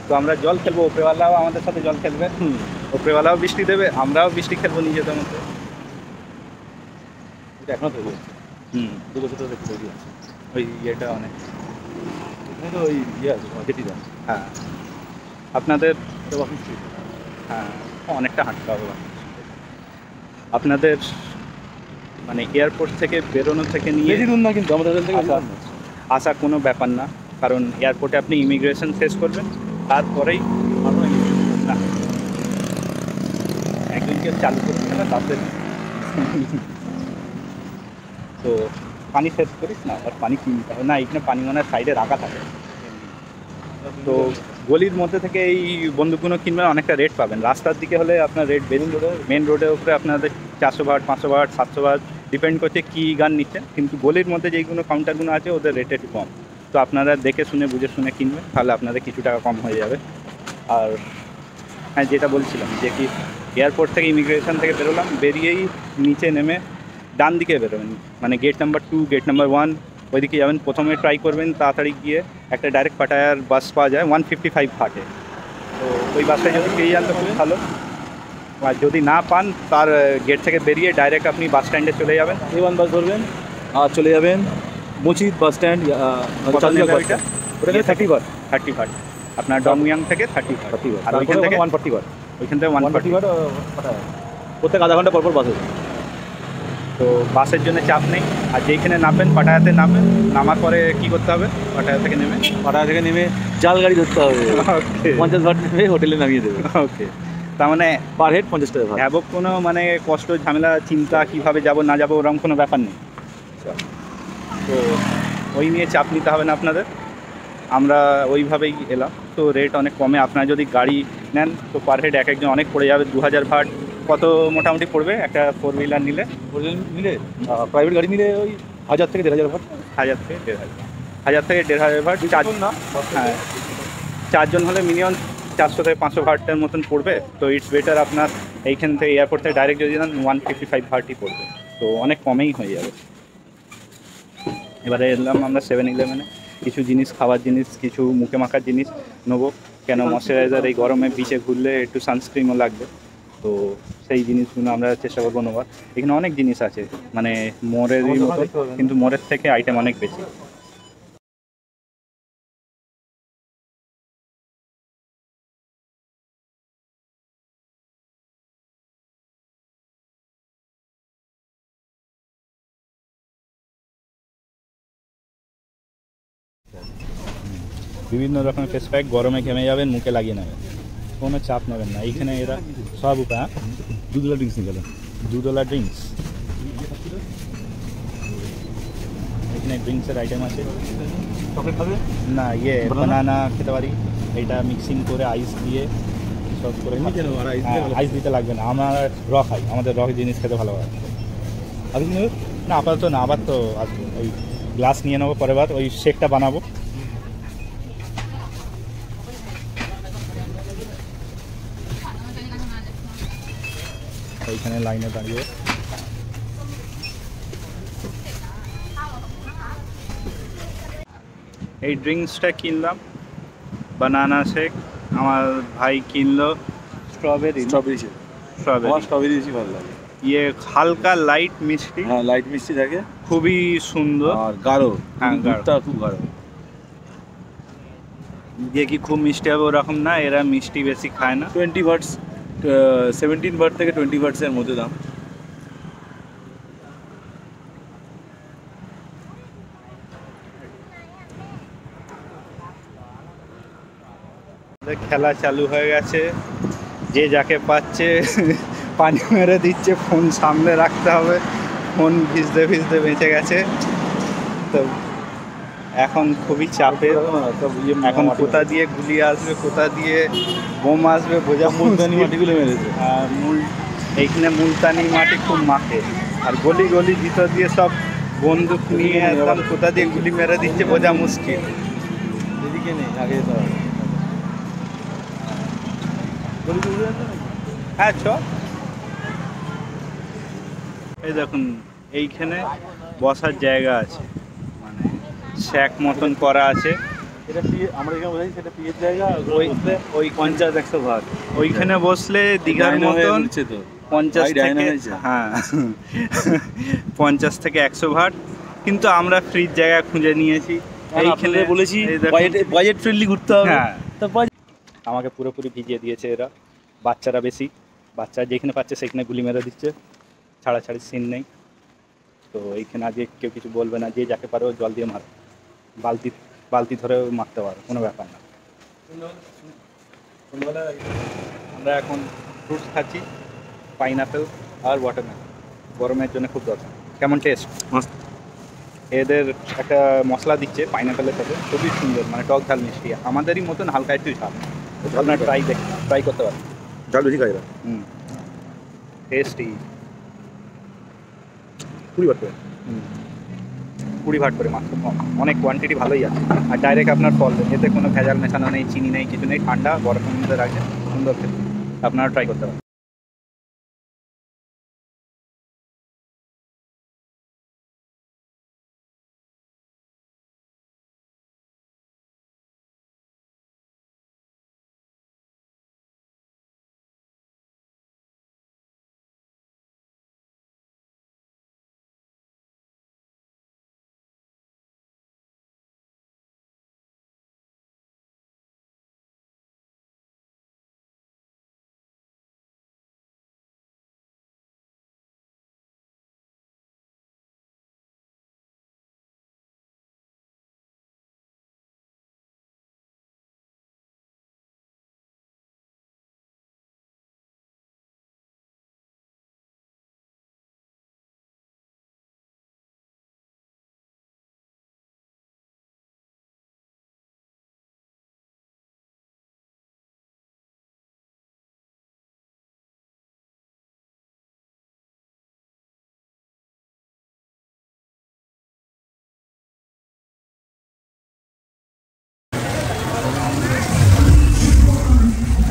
তো আমরা জল খেলবো, ওপরেওয়ালাও আমাদের সাথে জল খেলবে, ওপরেওয়ালাও বৃষ্টি দেবে, আমরাও বৃষ্টি খেলবো নিজেদের মধ্যে। এটা এখনো তৈরি হচ্ছে, 2 বছর ধরে তৈরি আছে। ওই ইয়েটা অনেক, এখানে তো ওই ইয়ে আছে জেটিটা, হ্যাঁ আপনাদের, তো অফিস স্ট্রিট। হ্যাঁ অনেকটা হাঁটতে হবে। আপনাদের মানে এয়ারপোর্ট থেকে বেরোনো থেকে নিয়ে বেশি দূর না, কিন্তু আমাদের হোটেল থেকে আসা আসা কোনো ব্যাপার না, কারণ এয়ারপোর্টে আপনি ইমিগ্রেশন শেষ করবেন, তারপরেই না একজনকে চালু করতে হবে তাদের। তো পানি শেষ করিস না, আর পানি কিনতে হবে না, এখানে পানি মনে হয় সাইডে রাখা থাকে। তো গলির মধ্যে থেকে এই বন্দুকগুলো কিনবেন, অনেকটা রেট পাবেন। রাস্তার দিকে হলে আপনার রেট বেরিয়ে যাবে, মেন রোডের উপরে আপনাদের 400 বাট, 500 বাট, 700 বাট ডিপেন্ড করছে কী গান নিচ্ছেন, কিন্তু গলির মধ্যে যেইগুলো কাউন্টারগুলো আছে ওদের রেট একটু কম। তো আপনারা দেখে শুনে বুঝে শুনে কিনবেন, তাহলে আপনাদের কিছু টাকা কম হয়ে যাবে। আর হ্যাঁ, যেটা বলছিলাম যে কি এয়ারপোর্ট থেকে ইমিগ্রেশন থেকে বেরোলাম, বেরিয়েই নিচে নেমে ডান দিকে বেরোবেন, মানে গেট নাম্বার 2, গেট নাম্বার 1 ওইদিকে যাবেন। প্রথমে ট্রাই করবেন তাড়াতাড়ি গিয়ে, একটা ডাইরেক্ট পাটায়ার বাস পাওয়া যায় 155 ফাটে, তো ওই বাসটা যদি পেয়ে যান তো খুব ভালো। আর যদি না পান, তার গেট থেকে বেরিয়ে ডাইরেক্ট আপনি বাস স্ট্যান্ডে চলে যাবেন, A1 বাস ধরবেন আর চলে যাবেন মসজিদ বাস স্ট্যান্ড, ওটা 30 বাট, 30 ফাট আপনার ডংমিয়াং থেকে 30 ফাট, 30 বাট, আর ওইখান থেকে 140 বাট, ওইখান থেকে 140 বাট প্রত্যেক আধা ঘন্টা পর পর বাস আছে। তো বাসের জন্য চাপ নেই। আর যেইখানে নামবেন পাটায়াতে নামবেন, নামার পরে কি করতে হবে, পাটায়া থেকে নেমে পাটায়া থেকে নেমে জাল গাড়ি ধরতে হবে, 50 বাট নেমে হোটেলে নামিয়ে দেবে। ওকে, তার মানে পার হেড 50 টাকা ভাড়া। অ্যাবক কোনো মানে কষ্ট ঝামেলা চিন্তা কীভাবে যাব না যাব ওরকম কোনো ব্যাপার নেই। তো ওই নিয়ে চাপ নিতে হবে না আপনাদের, আমরা ওইভাবেই এলাম। তো রেট অনেক কমে, আপনারা যদি গাড়ি নেন তো পার হেড এক একজন অনেক পড়ে যাবে, 2000 ভাট কত মোটামুটি পড়বে একটা 4 হুইলার নিলে, হোটেল নিলে প্রাইভেট গাড়ি নিলে ওই 1000 থেকে 1500 ভাড়া। 1000 থেকে 1500 ভাট। না হ্যাঁ, 4 জন হলে মিনিমাম 400 থেকে 500 ভাটের মতন পড়বে। তো ইটস বেটার আপনার এইখান থেকে এয়ারপোর্ট থেকে ডাইরেক্ট যদি নেন 155 ভাটই পড়বে, তো অনেক কমেই হয়ে যাবে। এবারে এলাম আমরা 7-11-এ, কিছু জিনিস, খাবার জিনিস, কিছু মুখে মাখার জিনিস নেবো, কেন ময়শ্চারাইজার এই গরমে বিচে ঘুরলে একটু সানস্ক্রিনও লাগবে। তো সেই জিনিসগুলো আমরা চেষ্টা করবো নেওয়ার। এখানে অনেক জিনিস আছে, মানে মোড়েরই মতো, কিন্তু মোড়ের থেকে আইটেম অনেক বেশি। বিভিন্ন রকমের ফেস প্যাক, গরমে ঘেমে যাবেন, মুখে লাগিয়ে নেবেন, কোনো চাপ নেবেন না। এইখানে এরা সব উপায়, $2 ড্রিঙ্কস নিয়ে গেলেন, $2 ড্রিঙ্কস, এখানে ড্রিঙ্কসের আইটেম আছে। চকলেট খাবে না ইয়ে বানানা খেতে পারি, এটা মিক্সিং করে আইস দিয়ে সব করে। আইস দিতে লাগবে না, আমরা র খাই, আমাদের র জিনিস খেতে ভালো লাগে। আপনি নেবেন না আপাতত না, আবার তো আসবো, ওই গ্লাস নিয়ে নেবো পরের বার, ওই শেকটা বানাবো। ওইখানে লাইনে দাঁড়িয়ে এই ড্রিঙ্কসটা কিনলাম, বানানা শেক। আমার ভাই কিনলো স্ট্রবেরি, স্ট্রবেরি আমার স্ট্রবেরি বেশি ভালো লাগে। ইয়ে হালকা লাইট মিষ্টি, হ্যাঁ লাইট মিষ্টি থাকে, খুবই সুন্দর। আর গাঢ়, হ্যাঁ, গাঢ়। দুধটা খুব গাঢ়। যে কি খুব মিষ্টি হবে ওরকম না, এরা মিষ্টি বেশি খায় না। 20 বাটস, 17 বাট থেকে 20 বাটসের মধ্যে দাম। খেলা চালু হয়ে গেছে, যে যাকে পাচ্ছে পানি মেরে দিচ্ছে, ফোন সামনে রাখতে হবে, ফোন ভিজতে ভিজতে বেঁচে গেছে। তো এখন খুবই চাপে, এখন কোথা দিয়ে গুলি আসবে, কোথা দিয়ে বোম আসবে বোঝা মুলতানি মাটিগুলো মেরেছে। এইখানে মুলতানি মাটি খুব মাখে, আর গলি গলি ভিতর দিয়ে সব বন্দুক নিয়ে একদম কোথা দিয়ে গুলি মেরে দিচ্ছে বোঝা মুশকিল। এদিকে নেই, আগে যেতে হবে। হ্যাঁ চ, এই দেখুন এইখানে বসার জায়গা আছে, মানে শ্যাক মতন করা আছে, এটা আমরা এখানে বলেছি সেটা পিএর জায়গা, ওই ওই 50-100 ভাগ ওইখানে বসলে দীঘার মতন 50 থেকে, হ্যাঁ 50 থেকে 100 ভাগ। কিন্তু আমরা ফ্রির জায়গা খুঁজে নিয়েছি এইখানে বলেছি এই দেখুন। বাজেট ফ্রেন্ডলি ঘুরতে হবে। হ্যাঁ, তা আমাকে পুরোপুরি ভিজিয়ে দিয়েছে এরা, বাচ্চারা বেশি, বাচ্চা যেখানে পাচ্ছে সেখানে গুলি মেরে দিচ্ছে, ছাড়াছাড়ি সিন নেই। তো এইখানে আজকে কেউ কিছু বলবে না, যে যাকে পারে ও জল দিয়ে মারে, বালতি ধরে মারতে পারে, কোনো ব্যাপার না। আমরা এখন ফ্রুটস খাচ্ছি, পাইনাপেল আর ওয়াটারমেলন, গরমের জন্য খুব দরকার। কেমন টেস্ট? মস্ত। এদের একটা মশলা দিচ্ছে পাইনাপেলের সাথে, খুবই সুন্দর, মানে টক ঝাল মিষ্টি, আমাদেরই মতন হালকা একটু ঝাল। আপনার ট্রাই করতে পারেন। ঝাল বেশি খাই এরা। টেস্টি। 20 ভাট করে। 20 ভাট করে মাত্র, কম, অনেক কোয়ান্টিটি ভালোই আছে। আর ডাইরেক্ট আপনার ফল, এতে কোনো ভেজাল মেশানো নেই, চিনি নেই, কিছু নেই, ঠান্ডা বরফের মধ্যে রাখে, সুন্দর খেতে। আপনারা ট্রাই করতে পারেন।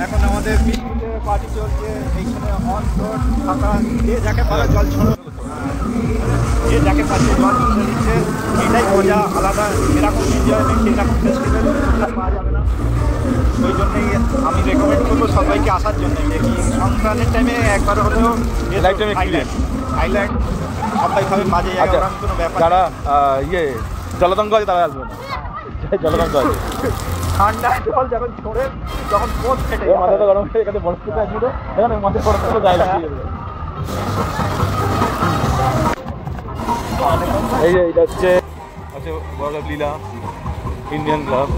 এখন আমাদের পিকনিকে পার্টি চলছে, এইখানে অন রোড ফাঁকা, যে যাকে পারে জল ছড়ো, যে যাকে পাচ্ছে জল ছড়ে দিচ্ছে। এটাই মজা আলাদা, এরকম এনজয়মেন্ট, এরকম ফেস্টিভ্যাল পাওয়া যাবে না। ওই জন্যই আমি রেকমেন্ড করবো সবাইকে আসার জন্য, যে কি সংক্রান্তির টাইমে একবার হলেও হাইল্যান্ড সবাই খাবে, মাঝে জায়গায় ওরকম কোনো ব্যাপার। যারা জলতঙ্ক আছে তারা আসবে না, জলতঙ্ক আছে। ঠান্ডা জল যখন ছড়ে, যখন পোত ফেটে মাথাটা গরম হয়ে এখানে বরফ থেকে আসছিল, এখানে মাথায় বরফ থেকে গায়ে লাগিয়ে দেবে। এই যে এটা হচ্ছে বড় লীলা ইন্ডিয়ান ক্লাব।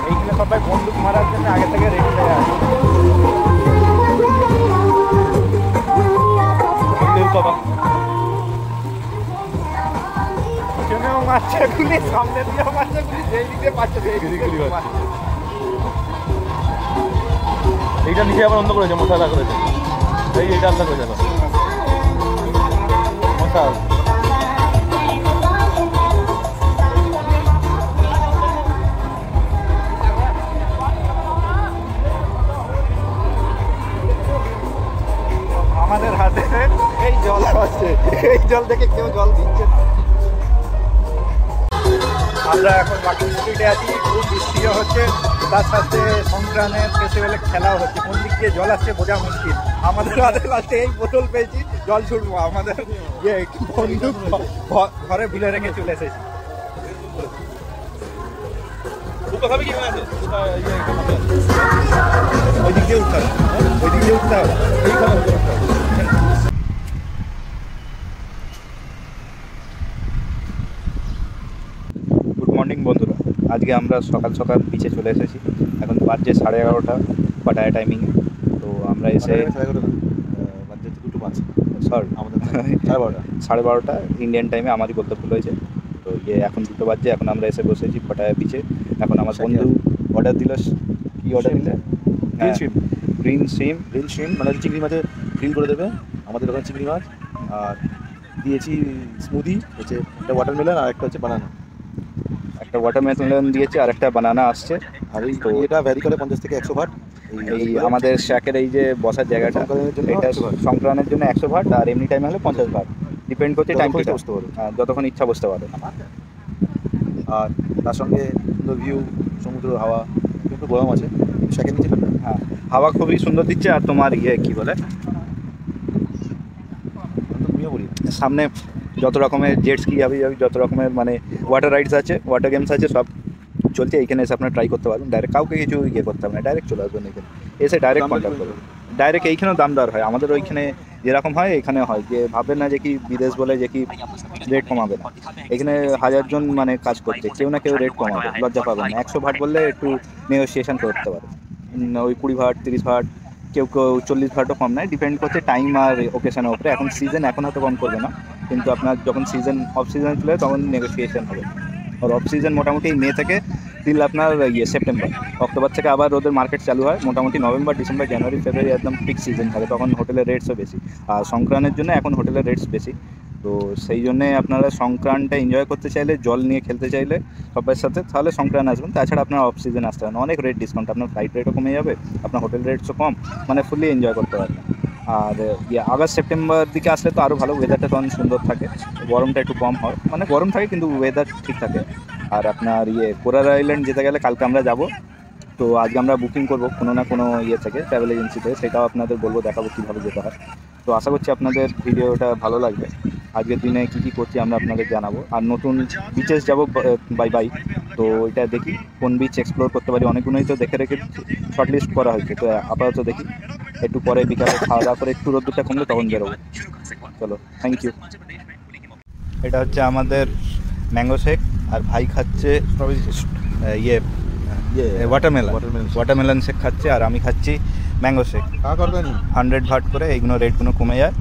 এইখানে সবাই বন্দুক মারার জন্য আগে থেকে রেডি হয়ে আছে। পিছনেও মারছে গুলি, সামনে দিয়েও মারছে গুলি, যেই দিকে পাচ্ছে সেই দিকে মারছে। এইটা নিচে আবার অন্ধ করেছে, মশলা করেছে, এইটা আলাদা করেছে মশলা। আমাদের হাতে এই জল আছে, এই জল থেকে কেউ জল দিচ্ছে না। আমরা এখন বাকি স্ট্রিটে আছি, খুব বৃষ্টিও হচ্ছে, তার সাথে সংক্রান্তের ফেস্টিভ্যালে খেলাও হচ্ছে। কোন দিক দিয়ে জল আসছে বোঝা মুশকিল। আমাদের হাতে লাস্টে এই বোতল পেয়েছি, জল ছুটবো, আমাদের বন্দুক ঘরে ভুলে রেখে চলে এসেছি। ওই দিক দিয়ে উঠতে হবে, ওই দিক দিয়ে উঠতে হবে, এইখানে উঠতে হবে। গুড মর্নিং বন্ধুরা, আজকে আমরা সকাল সকাল বিচে চলে এসেছি। এখন বাজছে 11:30 পাটায়া টাইমিংয়ে। তো আমরা এসে 12:30 ইন্ডিয়ান টাইমে, আমারই বলতে ভুল হয়েছে। তো এখন 2 বাজছে, এখন আমরা এসে বসেছি পাটায়া বিচে। এখন আমার বন্ধু অর্ডার দিল, কি অর্ডার দিলে? গ্রিন শিম, মানে চিংড়ি মাছের গ্রিল করে দেবে আমাদের ওখানে চিংড়ি মাছ। আর দিয়েছি স্মুদি, হচ্ছে একটা ওয়াটারমেলন আর একটা হচ্ছে বানানা। একটা ওয়াটারমেলন দিয়েছি আর একটা বানানা আসছে। আর এই এটা ভ্যারি করে 50 থেকে 100 ভাট। এই আমাদের শ্যাকের এই যে বসার জায়গাটা, এটা সংক্রান্তের জন্য 100 ভাট, আর এমনি টাইমে হলে 50 ভাট, ডিপেন্ড করছে টাইম থেকে বসতে পারে, যতক্ষণ ইচ্ছা বসতে পারে। আর তার সঙ্গে সুন্দর ভিউ, সমুদ্রের হাওয়া কিন্তু গরম আছে, সেকেন্ড নিচে ঠান্ডা। হ্যাঁ, হাওয়া খুবই সুন্দর দিচ্ছে। আর তোমার কি বলে, তুমিও বলি সামনে যত রকমের জেট স্কি যাবি যত রকমের মানে ওয়াটার রাইডস আছে, ওয়াটার গেমস আছে, সব চলছে। এইখানে এসে আপনারা ট্রাই করতে পারবেন। ডাইরেক্ট কাউকে কিছু করতে হবে না, ডাইরেক্ট চলে আসবেন এখানে এসে ডাইরেক্ট কন্ট্যাক্ট করবেন। ডাইরেক্ট এইখানেও দাম দর হয়, আমাদের ওইখানে যেরকম হয় এখানে হয়। যে ভাববেন না যে কি বিদেশ বলে যে কি রেট কমাবে না। এখানে 1000 জন মানে কাজ করছে, কেউ না কেউ রেট কমাবে, লজ্জা পাবেন না। 100 ভাট বললে একটু নেগোসিয়েশন করতে পারে, ওই 20 ভাট 30 ভাট, কেউ 40 ভাটও কম নেয়। ডিপেন্ড করছে টাইম আর ওকেশনের উপরে। এখন সিজন, এখন হয়তো কম করবে না, কিন্তু আপনার যখন সিজন অফ সিজন চলে তখন নেগোসিয়েশন হবে। আর অফ সিজন মোটামুটি মে থেকে till আপনার সেপ্টেম্বর। অক্টোবর থেকে আবার ওদের মার্কেট চালু হয়। মোটামুটি নভেম্বর ডিসেম্বর জানুয়ারি ফেব্রুয়ারি একদম পিক সিজন থাকে, তখন হোটেলের রেটসও বেশি। আর সংক্রান্তের জন্য এখন হোটেলের রেটস বেশি। তো সেই জন্যে আপনারা সংক্রান্তটা এনজয় করতে চাইলে, জল নিয়ে খেলতে চাইলে সবার সাথে, তাহলে সংক্রান্ত আসবেন। তাছাড়া আপনার অফ সিজন আসতে পারেন, অনেক রেট ডিসকাউন্ট, আপনার ফ্লাইট রেটও কমে যাবে, আপনার হোটেল রেটসও কম, মানে ফুললি এনজয় করতে পারবেন। আর আগস্ট সেপ্টেম্বর দিকে আসলে তো আরও ভালো, ওয়েদারটা তখন সুন্দর থাকে, গরমটা একটু কম হয়, মানে গরম থাকে কিন্তু ওয়েদার ঠিক থাকে। আর আপনার কোরাল আইল্যান্ড যেতে গেলে কালকে আমরা যাব। তো আজকে আমরা বুকিং করব কোনো না কোনো থেকে, ট্রাভেল এজেন্সি থেকে, সেটাও আপনাদের বলবো, দেখাবো কীভাবে যেতে হয়। তো আশা করছি আপনাদের ভিডিওটা ভালো লাগবে। আজকের দিনে কী কী করছি আমরা আপনাদের জানাবো। আর নতুন বিচেস যাব বাই বাই, তো এটা দেখি কোন বিচ এক্সপ্লোর করতে পারি। অনেকগুলোই তো দেখে রেখে শর্ট লিস্ট করা হয়েছে, তো আপাতত দেখি। একটু পরে বিকালে খাওয়া দাওয়া করে একটু রোদ্দুরটা কমলে তখন বেরোবো। চলো, থ্যাংক ইউ। এটা হচ্ছে আমাদের ম্যাঙ্গো শেক, আর ভাই খাচ্ছে ওয়াটারমেলন শেক খাচ্ছে, আর আমি খাচ্ছি ম্যাঙ্গো শেক। 100 ভাট করে এইগুলো রেটগুলো কমে যায়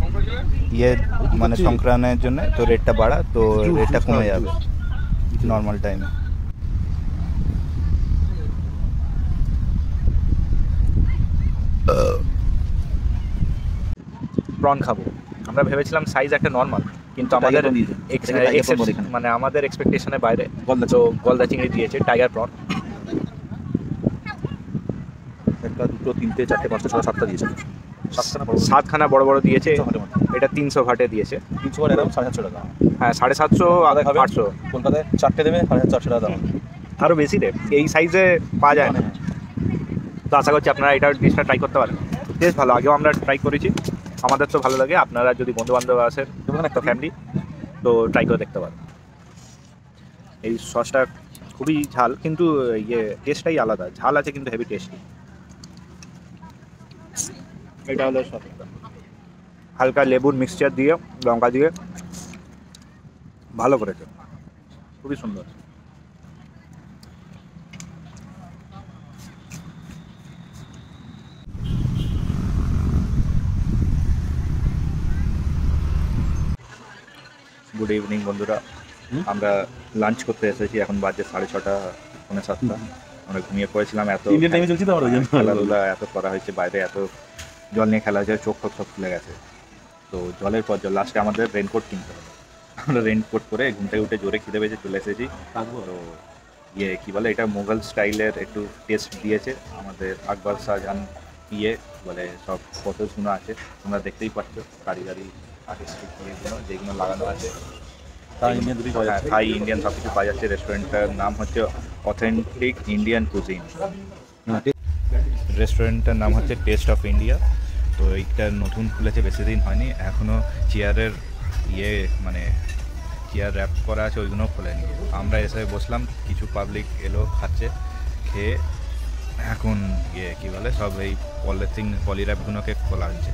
মানে সংক্রান্তের জন্য, তো রেটটা বাড়া, তো রেটটা কমে যাবে নর্মাল টাইমে। প্রন খাবো। আমরা ভেবেছিলাম সাইজ একটা নর্মাল, কিন্তু আমাদের মানে আমাদের এক্সপেকটেশনের বাইরে গলদা চিংড়ি দিয়েছে, টাইগার প্রন। একটা, দুটো, তিনটে, চারটে, পাঁচটা, ছটা, 7টা দিয়েছে। 7খানা বড় বড় দিয়েছে। এটা 300 ভাটে দিয়েছে। 300 ভাট এরকম 750 টাকা। হ্যাঁ, 750, 800। কলকাতায় 4টে দেবে 450 টাকা দাম, আরও বেশি রে, এই সাইজে পাওয়া যায় না। তো আশা করছি আপনারা এটা ডিশটা ট্রাই করতে পারেন, বেশ ভালো। আগেও আমরা ট্রাই করেছি, আমাদের তো ভালো লাগে। আপনারা যদি বন্ধুবান্ধব আসেন, যেমন একটা ফ্যামিলি, তো ট্রাই করে দেখতে পারেন। এই সসটা খুবই ঝাল, কিন্তু টেস্টটাই আলাদা। ঝাল আছে কিন্তু হেভি টেস্টি। এটা হলো সসটা, হালকা লেবুর মিক্সচার দিয়ে, লঙ্কা দিয়ে ভালো করেছে, খুবই সুন্দর। গুড ইভিনিং বন্ধুরা, আমরা লাঞ্চ করতে এসেছি। এখন বাজে 6:30, 6:45। আমরা ঘুমিয়ে পড়েছিলাম, এত খেলাধুলা এত করা হয়েছে বাইরে, এত জল নিয়ে খেলা হয়েছে, চোখ সব খুলে গেছে। তো জলের পর জল, লাস্টে আমাদের রেনকোট কিনতে হবে। আমরা রেনকোট পরে ঘুম থেকে উঠে জোরে খিদে পেয়েছে, চলে এসেছি। তো কী বলে, এটা মোগল স্টাইলের একটু টেস্ট দিয়েছে আমাদের। আকবর শাহজাহান বলে সব ফটোগুলো আছে, তোমরা দেখতেই পাচ্ছ। কারিগরি আর্টিস্টিক যেগুলো লাগানো আছে, থাই ইন্ডিয়ান সব কিছু পাওয়া যাচ্ছে। রেস্টুরেন্টটার নাম হচ্ছে অথেন্টিক ইন্ডিয়ান কুজিন। রেস্টুরেন্টটার নাম হচ্ছে টেস্ট অফ ইন্ডিয়া। তো এইটা নতুন খুলেছে, বেশি দিন হয়নি। এখনও চেয়ারের মানে চেয়ার র্যাপ করা আছে, ওইগুলোও খোলেনি। আমরা এসে বসলাম, কিছু পাবলিক এলো, খাচ্ছে। খেয়ে এখন কী বলে, সব এই পলির্যাপগুলোকে খোলা হচ্ছে।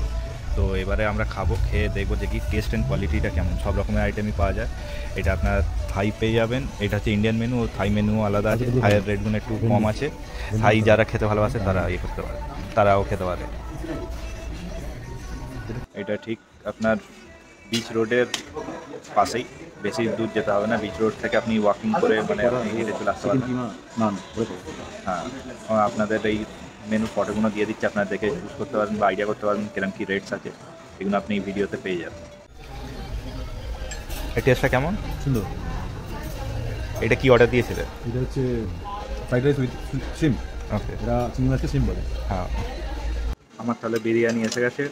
তো এবারে আমরা খাবো, খেয়ে দেখবো যে কি টেস্ট অ্যান্ড কোয়ালিটিটা কেমন। সব রকমের আইটেমই পাওয়া যায়। এটা আপনার থাই পেয়ে যাবেন। এটা হচ্ছে ইন্ডিয়ান মেনু, থাই মেনুও আলাদা আছে। থাইয়ের রেটগুলো একটু কম আছে। থাই যারা খেতে ভালোবাসে তারা করতে পারে, তারাও খেতে পারে। এটা ঠিক আপনার বিচ রোডের পাশেই, বেশি দূর যেতে হবে না। বিচ রোড থেকে আপনি ওয়াকিং করে মানে আপনি হেঁটে চলে আসতে পারবেন। হ্যাঁ, আপনাদের এই মেনু ফটোগুলো দিয়ে দিচ্ছে, আপনারা দেখে চুজ করতে পারবেন বা আইডিয়া করতে পারবেন কিরকম কী রেটস আছে। এগুলো আপনি এই ভিডিওতে পেয়ে যাবেন। এই টেস্টটা কেমন? সুন্দর। এটা কি অর্ডার দিয়েছিলে? এটা হচ্ছে ফ্রাইড রাইস উইথ সিম। ওকে, এটা চিংড়ি মাছকে সিম বলে। হ্যাঁ, আমার তাহলে বিরিয়ানি এসে গেছে।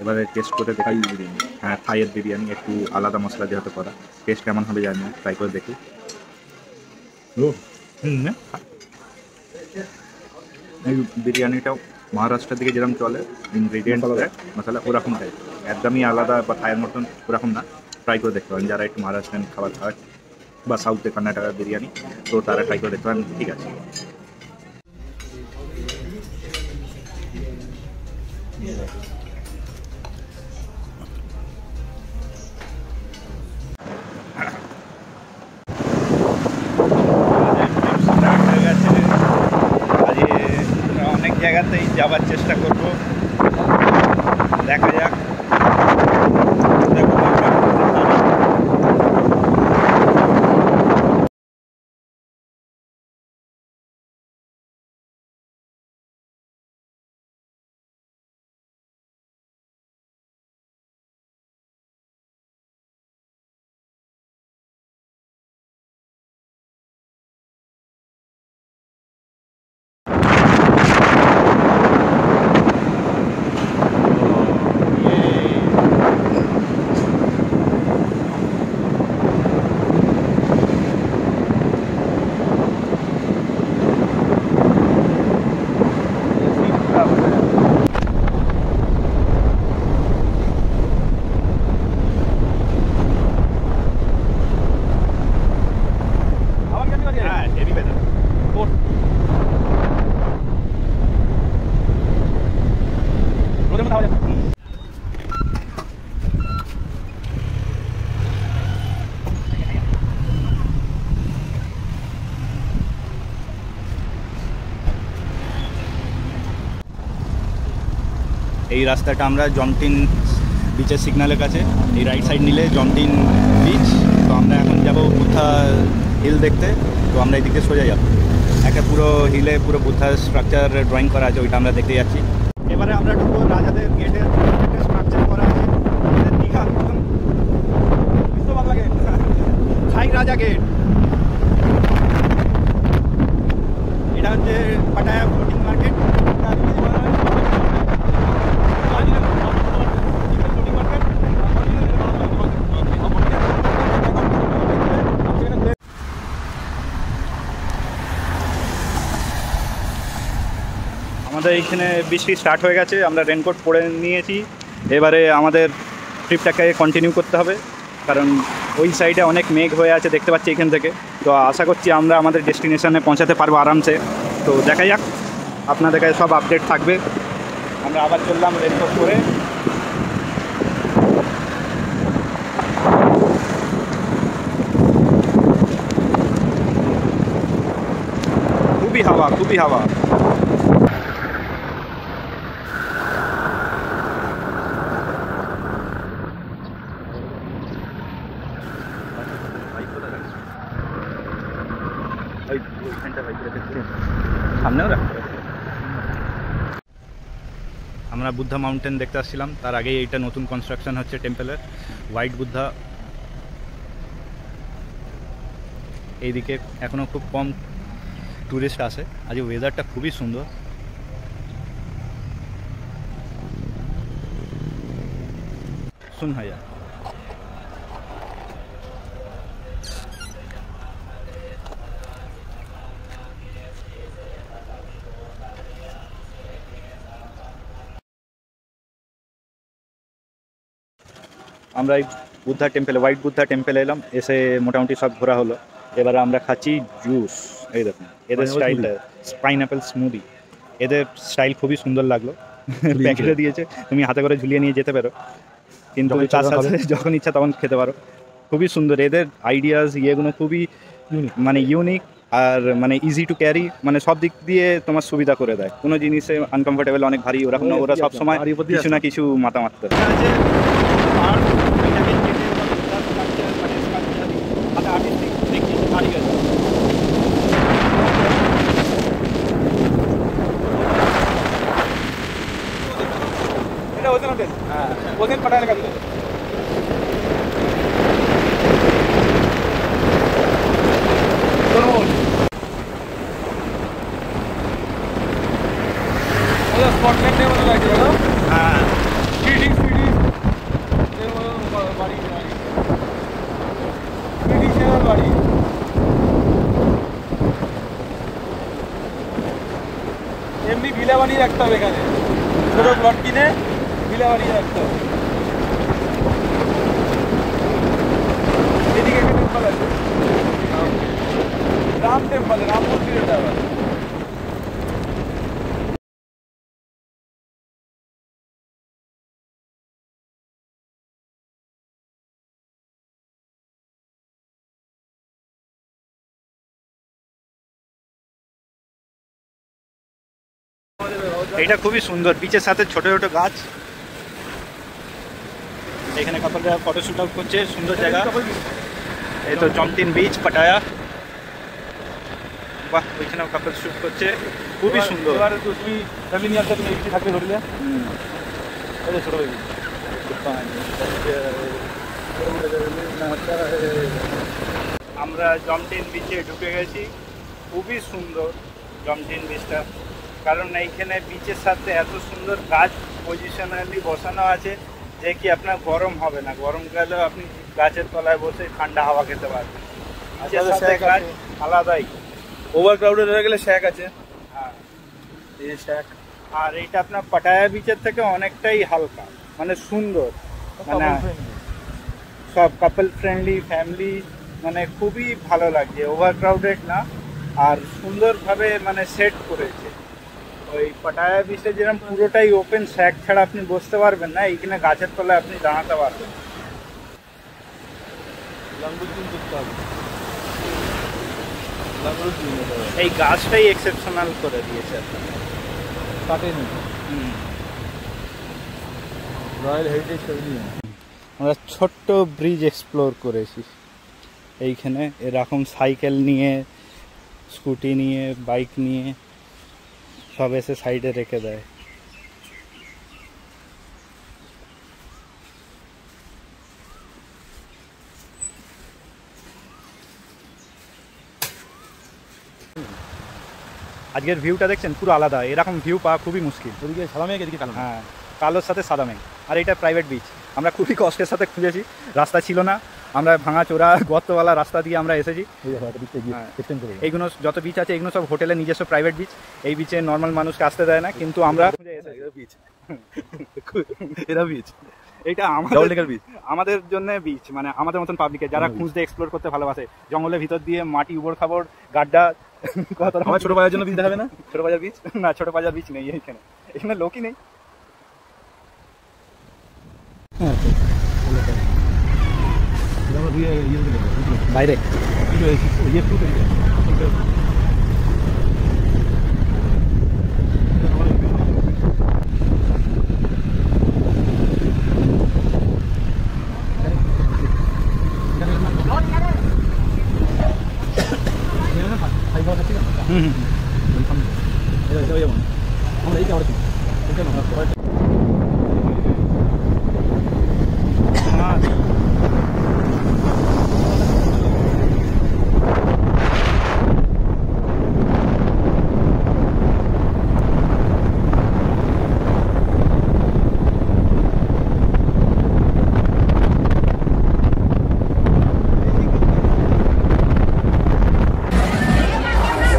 এবারে টেস্ট করে দেখাই বিরিয়ানি। হ্যাঁ, থাইয়ের বিরিয়ানি, একটু আলাদা মশলা দিয়ে হতে করা। টেস্ট কেমন হবে জানি না, ট্রাই করে দেখি। এই বিরিয়ানিটাও মহারাষ্ট্রের দিকে যেরকম চলে ইনগ্রিডিয়েন্ট মশলা ওরকম টাইপ, একদমই আলাদা বা থাইয়ের মতন ওরকম না। ট্রাই করে দেখতে পারেন যারা একটু মহারাষ্ট্রিয়ান খাবার খায় বা সাউথে কর্ণাটকার বিরিয়ানি, তো তারা ট্রাই করে দেখতে পারেন, ঠিক আছে। অনেক জায়গাতেই যাওয়ার চেষ্টা করব, দেখা যাক। এই রাস্তাটা আমরা জমটিন বিচের সিগন্যালের কাছে, এই রাইট সাইড নিলে জমটিন বিচ। তো আমরা এখন যাব বুদ্ধা হিল দেখতে, তো আমরা এদিকে সোজা যাব। একটা পুরো হিলে পুরো বুদ্ধা স্ট্রাকচার ড্রয়িং করা আছে, ওইটা আমরা দেখতে যাচ্ছি। এবারে আমরা ঢুকবো রাজাদের গেটের স্ট্রাকচার করা আছে দীঘা ছাই রাজা গেট। এটা হচ্ছে পাটায়া ফ্লোটিং মার্কেট। আমাদের এইখানে বৃষ্টি স্টার্ট হয়ে গেছে, আমরা রেনকোট পরে নিয়েছি। এবারে আমাদের ট্রিপটাকে কন্টিনিউ করতে হবে, কারণ ওই সাইডে অনেক মেঘ হয়ে আছে দেখতে পাচ্ছি এখান থেকে। তো আশা করছি আমরা আমাদের ডেস্টিনেশনে পৌঁছাতে পারবো আরামসে। তো দেখা যাক, আপনাদের কাছে সব আপডেট থাকবে। আমরা আবার চললাম রেনকোট পরে। খুবই হাওয়া, খুবই হাওয়া। সামনেও রাখতে হবে। আমরা বুদ্ধা মাউন্টেন দেখতে আসছিলাম, তার আগেই এইটা নতুন কনস্ট্রাকশন হচ্ছে টেম্পলের, হোয়াইট বুদ্ধা। এইদিকে এখনও খুব কম ট্যুরিস্ট আসে। আজ ওয়েদারটা খুবই সুন্দর। শুন ভাইয়া, আমরা এই বুদ্ধা টেম্পেলে, হোয়াইট বুদ্ধা টেম্পেলে এলাম, এসে মোটামুটি সব ঘোরা হলো। এবারে আমরা খাচ্ছি জুস। এই দেখুন এদের স্টাইলটা, পাইনঅ্যাপেল স্মুদি। এদের স্টাইল খুবই সুন্দর লাগলো। প্যাকেটে দিয়েছে, তুমি হাতে করে ঝুলিয়ে নিয়ে যেতে পারো, কিন্তু তার সাথে যখন ইচ্ছা তখন খেতে পারো। খুবই সুন্দর এদের আইডিয়াস, ইয়েগুলো খুবই মানে ইউনিক আর মানে ইজি টু ক্যারি, মানে সব দিক দিয়ে তোমার সুবিধা করে দেয়। কোনো জিনিসে আনকমফোর্টেবল অনেক ভারী ওরকম না, ওরা সবসময় কিছু না কিছু মাথা মারতে। ওদের পাঠায় লাগা स्पॉटलाइट ने मतलब लगे ना हाँ सीडी फिर वो बाड़ी सीडी से बाड़ी আসতে হবে এখানে, ছোট প্লট কিনে বিলে বাড়ি রাখতে হবে। এদিকে একটা টেম্পল আছে, রাম টেম্পল, রাম মন্দিরের যাওয়া। এটা খুবই সুন্দর, বিচের সাথে ছোট ছোট গাছ। এখানে কাপলরা ফটো শুট আউট করছে, সুন্দর জায়গা। এই তো জমটিন বিচ পাটায়া, বাহ ওইখানেও কাপল শুট করছে, খুবই সুন্দর। এবার তুমি ফ্যামিলি নিয়ে আসতে, তুমি একটি থাকবে ধরলে ছোট বেবি। আমরা জমটিন বিচে ঢুকে গেছি, খুবই সুন্দর জমটিন বিচটা, কারণ এইখানে বিচের সাথে এত সুন্দর গাছ পজিশনালি বসানো আছে যে কি আপনার গরম হবে না, গরমকালেও আপনি গাছের তলায় বসে ঠান্ডা হাওয়া খেতে পারবেন। বিচের সাথে গাছ আলাদাই। ওভার ক্রাউডেড হয়ে গেলে শ্যাক আছে। হ্যাঁ, এই শ্যাক। আর এইটা আপনার পাটায়া বিচের থেকে অনেকটাই হালকা, মানে সুন্দর, মানে সব কাপল ফ্রেন্ডলি, ফ্যামিলি, মানে খুবই ভালো লাগছে, ওভার ক্রাউডেড না, আর সুন্দরভাবে মানে সেট করেছে। ওই পাটায়া বিচে যেরকম পুরোটাই ওপেন, শ্যাক ছাড়া আপনি বসতে পারবেন না, এইখানে গাছের তলায় আপনি দাঁড়াতে পারবেন। এই গাছটাই এক্সেপশনাল করে দিয়েছে কাটেনি, রয়্যাল হেরিটেজ প্যাভিলিয়ন। আমরা ছোট্ট ব্রিজ এক্সপ্লোর করেছি এইখানে, এরকম সাইকেল নিয়ে, স্কুটি নিয়ে, বাইক নিয়ে সব এসে সাইডে রেখে দেয়। আজকের ভিউটা দেখছেন পুরো আলাদা, এরকম ভিউ পাওয়া খুবই মুশকিল। ওদিকে সাদা মেঘ, এদিকে কালো। হ্যাঁ, কালোর সাথে সাদা মেঘ। আর এটা প্রাইভেট বিচ, আমরা খুবই কষ্টের সাথে খুঁজেছি, রাস্তা ছিল না, আমরা ভাঙা চোরা গর্তওয়ালা রাস্তা দিয়ে আমরা এসেছি। এইগুলো যত বিচ আছে এগুলো সব হোটেলের নিজস্ব প্রাইভেট বিচ, এই বিচে নর্মাল মানুষকে আসতে দেয় না, কিন্তু আমরা এরা বিচ, এইটা আমাদের জন্য বিচ, মানে আমাদের মতন পাবলিকের যারা খুঁজতে এক্সপ্লোর করতে ভালোবাসে, জঙ্গলের ভিতর দিয়ে মাটি উবড় খাবড় গাড্ডা। আমার ছোট বাজার জন্য বিচ দেখাবে না? ছোট বাজার বিচ না, ছোট বাজার বিচ নেই এখানে, এখানে লোকই নেই। বাইরে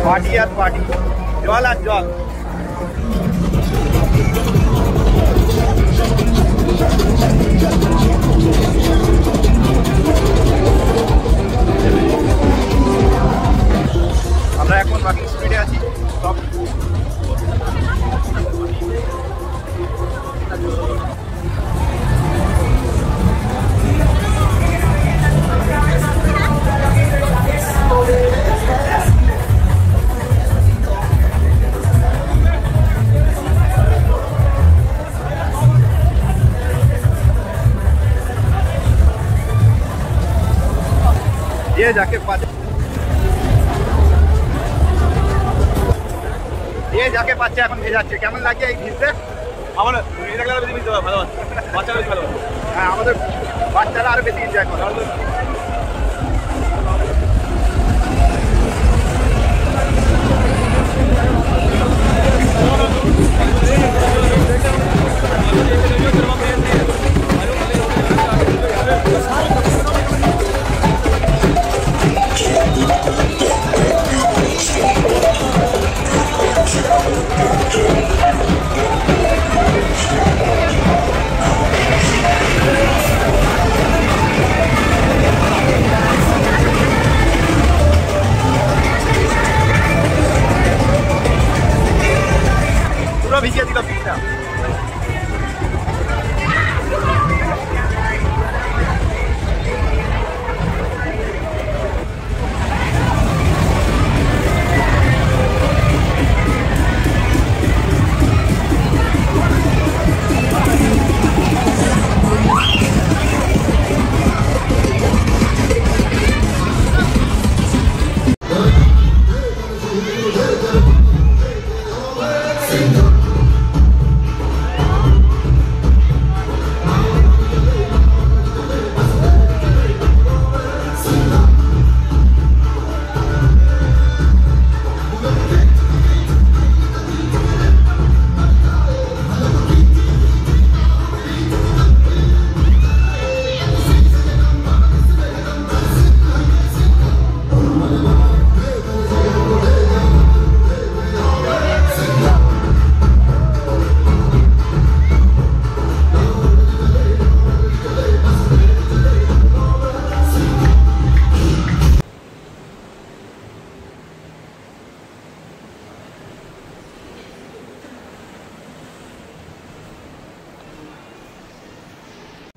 পার্টি আর পার্টি, জল আর জল। আমরা এখন ওয়াকিং স্পিডে আছি সব। ये जाके পাচ্ছে এখন ভেজাচ্ছে। কেমন লাগছে এই ভিড়তে? আমার বেশি ভিড়তে ভালো, বাচ্চারা বেশি ভালো। হ্যাঁ, আমাদের বাচ্চারা আরো বেশি এনজয় করে।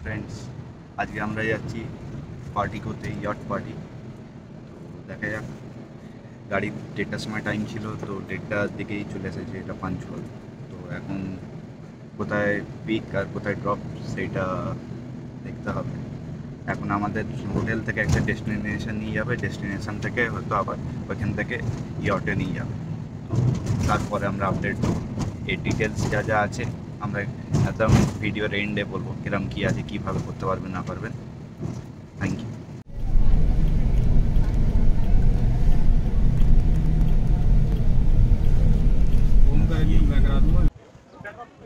ফ্রেন্ডস, আজকে আমরা যাচ্ছি পার্টি করতে, ইয়ট পার্টি। তো দেখা যাক, গাড়ি 1:30টার সময় টাইম ছিল, তো 1:30টার দিকেই চলে এসেছে, এটা পাঞ্চুয়াল। তো এখন কোথায় পিক আর কোথায় ড্রপ সেইটা দেখতে হবে। এখন আমাদের হোটেল থেকে একটা ডেস্টিনেশন নিয়ে যাবে, ডেস্টিনেশন থেকে হয়তো আবার ওইখান থেকে ইয়টে নিয়ে যাবে। তো তারপরে আমরা আপডেট দেবো। এই ডিটেলস যা যা আছে আমরা একদম ভিডিওর এন্ডে বলবো, কিরম কী আছে, কীভাবে করতে পারবেন না পারবেন। Thank you.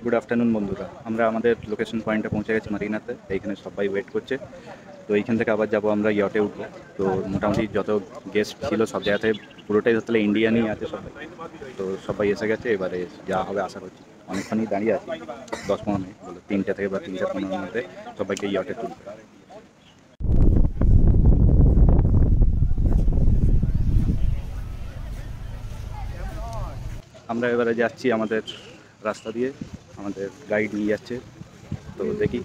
গুড আফটারনুন বন্ধুরা, আমরা আমাদের লোকেশন পয়েন্টে পৌঁছে গেছি মারিনাতে। এইখানে সবাই ওয়েট করছে। তো এইখান থেকে আবার যাব আমরা ইয়টে উঠবো। তো মোটামুটি যত গেস্ট ছিল সব জায়গাতে পুরোটাই তাহলে ইন্ডিয়ানই আছে সবাই। তো সবাই এসে গেছে, এবারে যা হবে আশা করছি। অনেকখানি দাঁড়িয়ে আছি, 10-15 মিনিট বলো, 3টে থেকে বা 3:15-র মধ্যে সবাইকে ইয়টে তুলবে। আমরা এবারে যাচ্ছি আমাদের রাস্তা দিয়ে, আমাদের গাইড নিয়ে যাচ্ছে। তো দেখি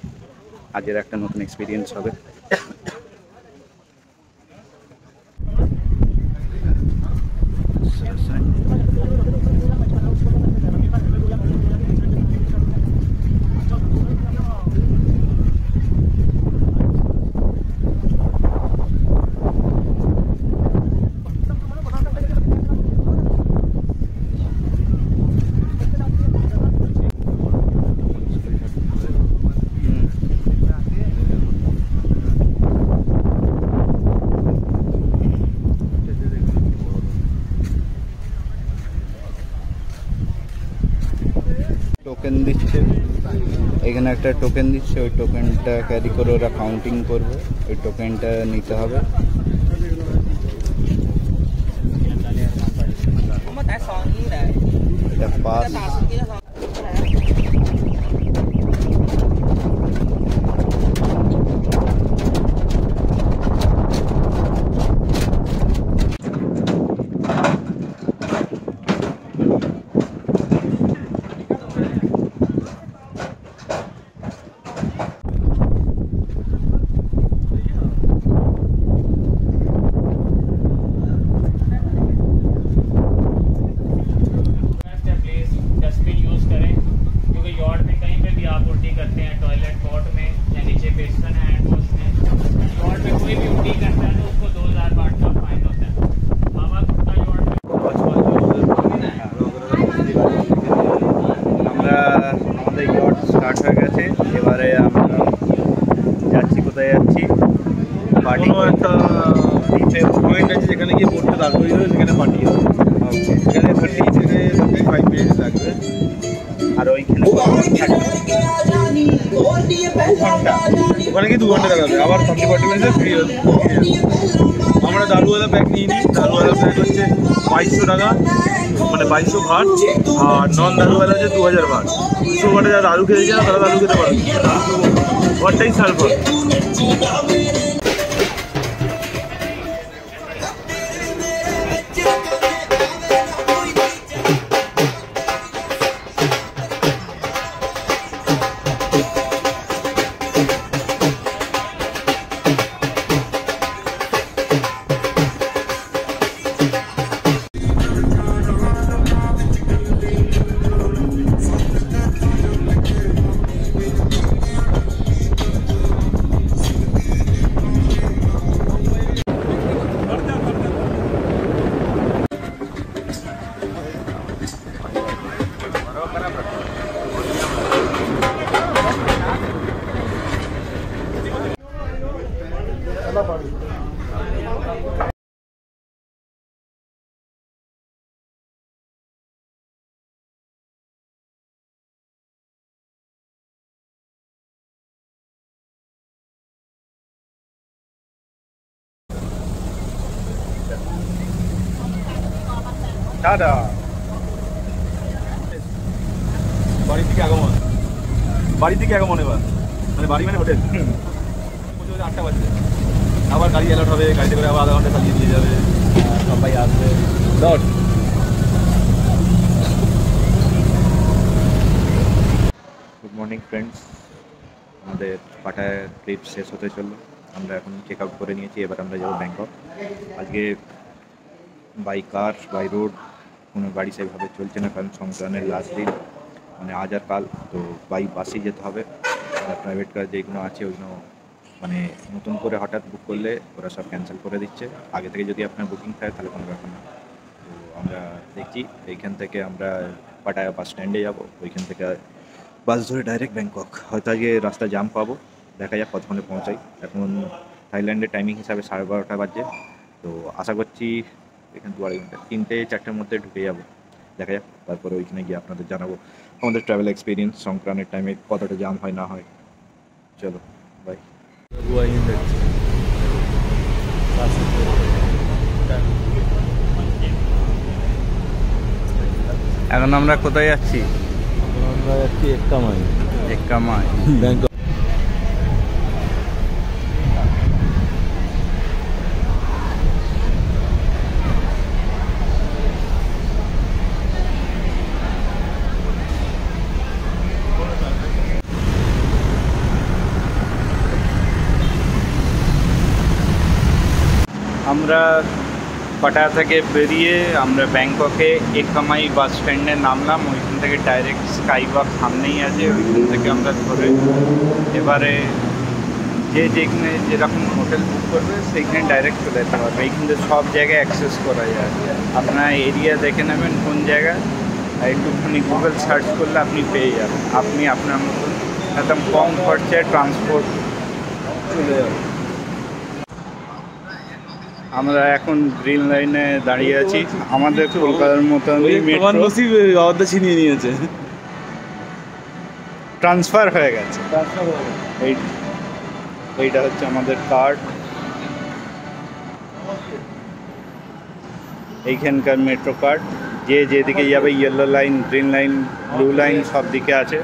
আজের একটা নতুন এক্সপিরিয়েন্স হবে। টোকেন দিচ্ছে, এখানে একটা টোকেন দিচ্ছে, ওই টোকেনটা ক্যারি করে ওরা কাউন্টিং করবে, ওই টোকেনটা নিতে হবে। এটা পাস। डस्टबिन यूज करें, क्योंकि यॉर्ड में कहीं पे भी आप उल्टी करते हैं, टॉयलेट कोर्ट में या नीचे बेसिन है हैंड वॉश में, यॉर्ड में कोई भी उल्टी करता है तो उसको 2000 बात का फाइन होता है। मामा कुत्ता यॉर्ड में আমরা আমাদের ইয়ট স্টার্ট হয়ে গেছে। এবারে আমরা যাচ্ছি, কোথায় যাচ্ছি? পার্টি একটা পয়েন্ট আছে যেখানে গিয়ে বোটটা দাঁড় করিয়ে দেবে, সেখানে পার্টি হবে। সেখানে 30 থেকে 35 মিনিট লাগবে। আর ওইখানে ওখানে কি 2 ঘন্টা লাগাবে, আবার 40 মিনিটে ফ্রি হবে। আমরা দারুওয়ালা ব্যাগ নিয়ে নিই। দারুওয়ালা ব্যাগ হচ্ছে 2200 টাকা, মানে 2200 ভাট। আর নন দারুওয়ালা হচ্ছে 2000 ভাট। 200 ভাটে যারা দারু খেতে যায় তারা দারু খেতে পারে, ভাটটাই সার্ভ হয়। টাটা। বাড়ি থেকে আগমন, বাড়ি থেকে আগমন এবার, মানে বাড়ি মানে হোটেল। 8টা বাজে আবার গাড়ি অ্যালার্ট হবে, গাড়িতে করে আবার আধা ঘন্টা চালিয়ে দিয়ে যাবে, সবাই আসবে। ডট। গুড মর্নিং ফ্রেন্ডস, আমাদের পাটায় ট্রিপ শেষ হতে চললো। আমরা এখন চেক আউট করে নিয়েছি, এবার আমরা যাবো ব্যাংকক। আজকে বাই কার বাই রোড কোনো গাড়ি সেভাবে চলছে না, কারণ সংক্রান্তের লাস্ট দিন, মানে আজ আর কাল। তো বাই বাসেই যেতে হবে। আর প্রাইভেট কার যেগুলো আছে ওইগুলো মানে নতুন করে হঠাৎ বুক করলে ওরা সব ক্যান্সেল করে দিচ্ছে। আগে থেকে যদি আপনার বুকিং থাকে তাহলে কোনো ব্যাপার না। তো আমরা দেখছি এইখান থেকে আমরা পাটায়া বাস স্ট্যান্ডে যাবো, ওইখান থেকে বাস ধরে ডাইরেক্ট ব্যাংকক। হয়তো আজকে রাস্তা জাম পাবো, দেখা যাক কতক্ষণে পৌঁছাই। এখন থাইল্যান্ডের টাইমিং হিসাবে 12:30 বাজে। তো আশা করছি এখানে 2-2.5 ঘন্টা, 3-4টের মধ্যে ঢুকে যাবো। দেখা যাক, তারপরে ওইখানে গিয়ে আপনাদের জানাবো আমাদের ট্রাভেল এক্সপিরিয়েন্স, সংক্রান্তের টাইমে কতটা জাম হয় না হয়। চলো বাই। এখন আমরা কোথায় যাচ্ছি? আমরা যাচ্ছি এক্কামাই। এক্কামাই ব্যাংকক। আমরা পাটায়া থেকে বেরিয়ে আমরা ব্যাংককে একামাই বাস স্ট্যান্ডে নামলাম। ওইখান থেকে ডাইরেক্ট স্কাইওয়াক সামনেই আছে, ওইখান থেকে আমরা ধরে এবারে যেখানে যেরকম হোটেল বুক করবে সেইখানে ডাইরেক্ট চলে যেতে পারবে। এইখানে সব জায়গায় অ্যাক্সেস করা যায়। আপনার এরিয়া দেখে নেবেন কোন জায়গায়, আর একটুখানি গুগল সার্চ করলে আপনি পেয়ে যাবেন। আপনি আপনার মতন একদম কম খরচায় ট্রান্সপোর্ট চলে যাবে। আমরা এখন গ্রিন লাইনে দাঁড়িয়ে আছি। আমাদের কলকাতার মতন বাবাদা ছিনিয়ে নিয়েছে, ট্রান্সফার হয়ে গেছে। এইটা হচ্ছে আমাদের কার্ড। এইখানকার মেট্রো কার্ড, যেদিকে যাবে yellow line, green line, blue line সব দিকে আছে।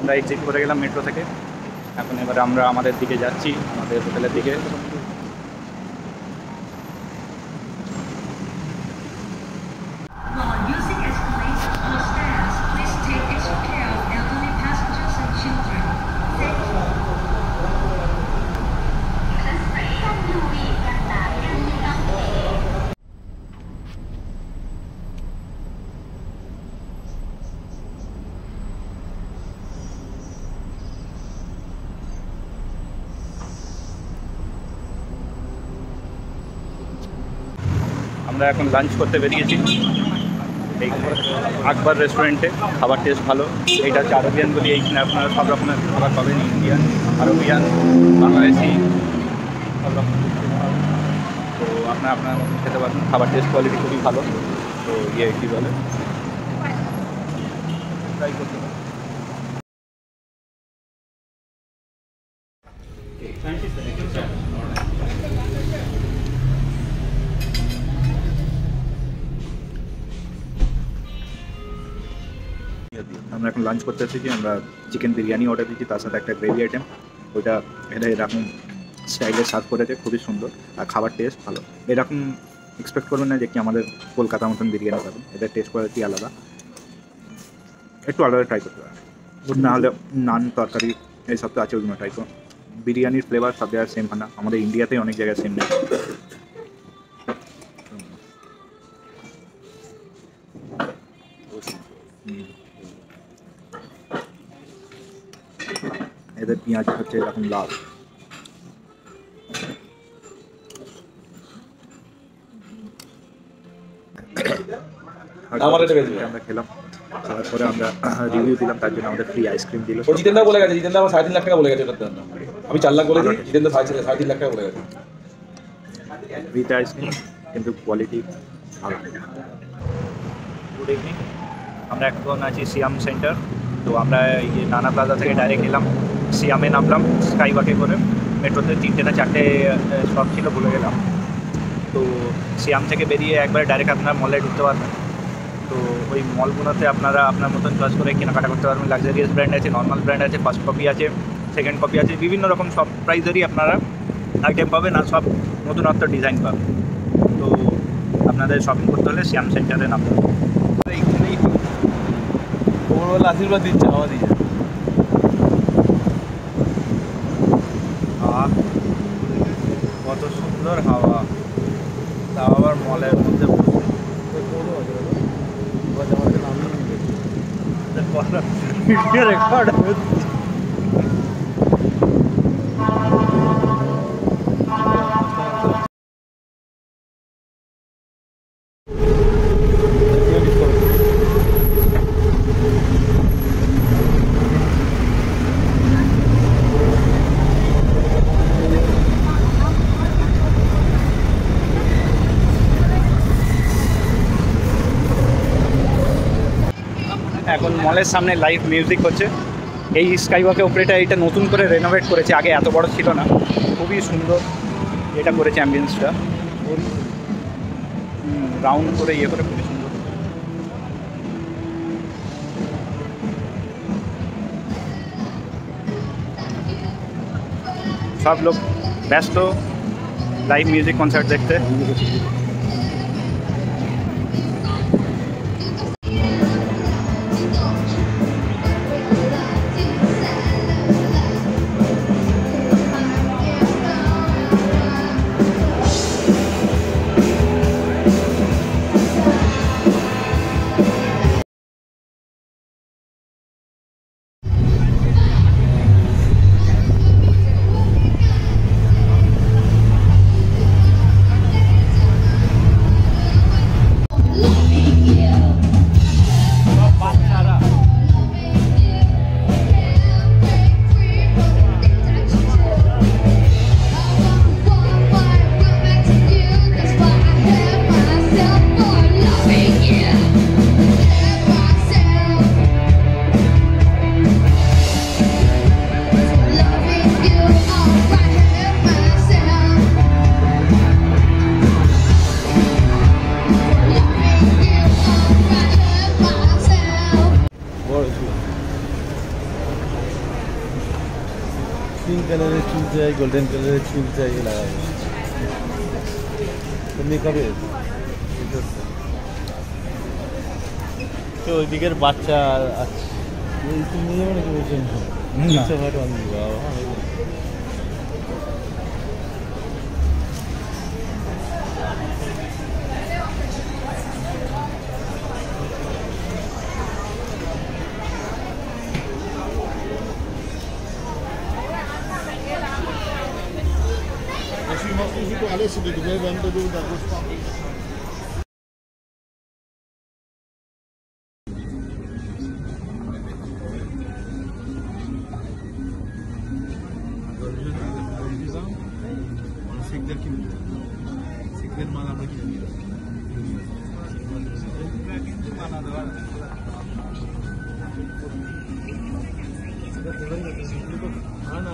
আমরা এক্সিট করে গেলাম মেট্রো থেকে। এখন এবারে আমরা আমাদের দিকে যাচ্ছি, আমাদের হোটেলের দিকে। While using escalators or stairs, please take extra care of elderly passengers and children. Thank you. আমরা এখন লাঞ্চ করতে বেরিয়েছি এই আকবর রেস্টুরেন্টে। খাবার টেস্ট ভালো। এইটা হচ্ছে আরবিয়ান বলি, এইখানে আপনারা সব রকমের খাবার পাবেন, ইন্ডিয়ান, আরবিয়ান, বাংলাদেশি সব রকম। তো আপনার মতন খেতে পারবেন। খাবার টেস্ট কোয়ালিটি খুবই ভালো। তো কী বলে, ট্রাই করতে পারেন। আমরা এখন লাঞ্চ করতে এসেছি। আমরা চিকেন বিরিয়ানি অর্ডার দিচ্ছি, তার সাথে একটা গ্রেভি আইটেম। ওইটা এরকম স্টাইলে সার্ভ করেছে, খুবই সুন্দর। আর খাবার টেস্ট ভালো। এরকম এক্সপেক্ট করবেন না যে কি আমাদের কলকাতার মতন বিরিয়ানি পাবেন। এদের টেস্ট কোয়ালিটি আলাদা, একটু আলাদা ট্রাই করতে পারেন। না হলে নান, তরকারি এইসব তো আছে, ওইগুলো ট্রাই করুন। বিরিয়ানির ফ্লেভার সব জায়গায় সেম হয় না, আমাদের ইন্ডিয়াতেই অনেক জায়গায় সেম নেই। এদের পেঁয়াজ হচ্ছে এরকম লাল। আমরা খেলাম, তারপরে আমরা রিভিউ দিলাম, তার জন্য আমাদের ফ্রি আইসক্রিম দিল। জিতেন্দা বলে গেছে, জিতেন্দা আমার 3.5 লাখ টাকা বলে গেছে। আমি 4 লাখ বলেছি, জিতেন্দা 3.5 লাখ টাকা বলে গেছে। ফ্রিতে আইসক্রিম, কিন্তু কোয়ালিটি ভালো। Good evening. আমরা এখন আছি সিয়াম সেন্টার। তো আমরা নানা প্লাজা থেকে ডাইরেক্ট এলাম, সিয়ামে নামলাম স্কাইওয়াকে করে। মেট্রোতে 3টে না 4টে স্টপ ছিল, ভুলে গেলাম। তো সিয়াম থেকে বেরিয়ে একবারে ডাইরেক্ট আপনারা মলে ঢুকতে পারবেন। তো ওই মলগুলোতে আপনারা আপনার মতন চয়েস করে কেনাকাটা করতে পারবেন। লাক্সারিয়াস ব্র্যান্ড আছে, নর্মাল ব্র্যান্ড আছে, ফার্স্ট কপি আছে, সেকেন্ড কপি আছে, বিভিন্ন রকম সব প্রাইজেরই আপনারা আইটেম পাবেন আর সব নতুনত্ব ডিজাইন পাবেন। তো আপনাদের শপিং করতে হলে শ্যাম সেন্টারে নামতে হবে। এইখানেই ওর আশীর্বাদ দিচ্ছে, হাওয়া দিয়ে। কত সুন্দর হাওয়া, তাও আবার মলের মধ্যে রেকর্ড এখন মলের সামনে লাইভ মিউজিক হচ্ছে। এই স্কাইওয়াকের উপরেটা এটা নতুন করে রেনোভেট করেছে, আগে এত বড় ছিল না, খুবই সুন্দর এটা করেছে অ্যাম্বিয়েন্সটা, রাউন্ড করে ইয়ে করে খুবই সুন্দর। সব লোক ব্যস্ত লাইভ মিউজিক কনসার্ট দেখতে। पिंक कलर चुल चाहिए, गोल्डन कलर चुल चाहिए लगा তুমি কবে তো ওইদিকের বাচ্চা আছে নিয়ে যাবো নাকি বলছেন?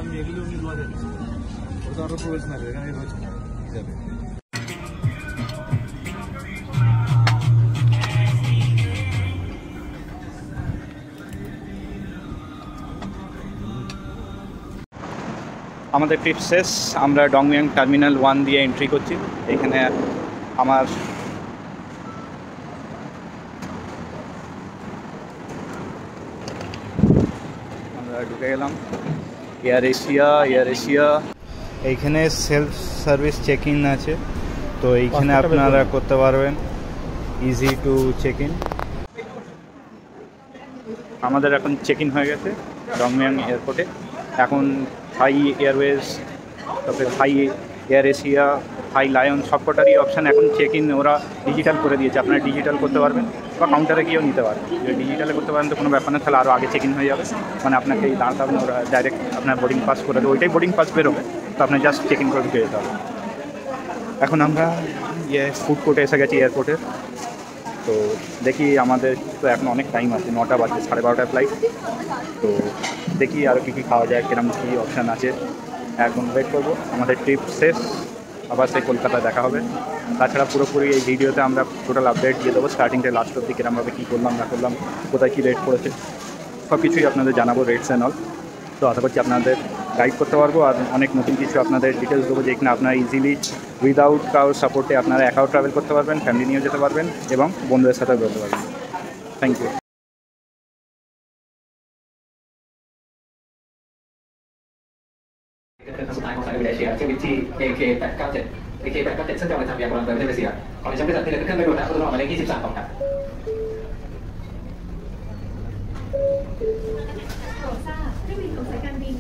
আমি এগুলো উনি দোয়া যাচ্ছি ওটা আরো প্রফেশনাল এখানে যাবে। আমাদের ট্রিপ শেষ, আমরা ডংমিয়াং টার্মিনাল 1 দিয়ে এন্ট্রি করছি। এখানে আমার আমরা ঢুকে গেলাম এয়ার এশিয়া। এইখানে সেলফ সার্ভিস চেক ইন আছে, তো এইখানে আপনারা করতে পারবেন, ইজি টু চেক ইন। আমাদের এখন চেক ইন হয়ে গেছে ডংমিয়াং এয়ারপোর্টে। এখন থাই এয়ারওয়েজ, তারপরে থাই এয়ার এশিয়া, থাই লায়ন সবকটারই অপশান এখন চেক ইন ওরা ডিজিটাল করে দিয়েছে। আপনারা ডিজিটাল করতে পারবেন বা কাউন্টারে গিয়েও নিতে পারবেন। যদি ডিজিটালে করতে পারেন তো কোনো ব্যাপার না, তাহলে আরও আগে চেক ইন হয়ে যাবে। মানে আপনাকে এই দাঁড়াতে হবে, ওরা ডাইরেক্ট আপনার বোর্ডিং পাস করে দেবে, ওইটাই বোর্ডিং পাস বেরোবে, তো আপনার জাস্ট চেক ইন করে ঢুকে যেতে হবে। এখন আমরা ফুড কোর্টে এসে গেছি এয়ারপোর্টের। তো দেখি, আমাদের তো এখন অনেক টাইম আছে, 9টা বাজে, 12:30টায় ফ্লাইট। তো দেখি আরও কী খাওয়া যায়, কিরকম কী অপশান আছে, এখন ওয়েট করবো। আমাদের ট্রিপ শেষ, আবার সেই কলকাতায় দেখা হবে। তাছাড়া পুরোপুরি এই ভিডিওতে আমরা টোটাল আপডেট দিয়ে দেবো, স্টার্টিং থেকে লাস্ট অব্দি কিরমভাবে কী করলাম না করলাম, কোথায় কী রেট পড়েছে, সব কিছুই আপনাদের জানাবো, রেটস অ্যান্ড অল। তো আশা করছি আপনাদের গাইড করতে পারবো আর অনেক নতুন কিছু আপনাদের ডিটেলস দেবো, যেখানে আপনারা ইজিলি উইদাউট কারোর সাপোর্টে আপনারা একাও ট্রাভেল করতে পারবেন, ফ্যামিলি নিয়েও যেতে পারবেন এবং বন্ধুদের সাথেও বেরোতে পারবেন। Thank ইউ।สุดท้ายของสายการบินเอเชียที่วิธี AK897 AK897 ซึ่งกำลังทำยานกำลังเดินประเทศมาเลเซียขอเรียนเชิญผู้โดยสารที่เดินขึ้นไปบนนะผู้โดยสารหมายเลข23ของครับ โปรดทราบเครื่องบินของสายการบิน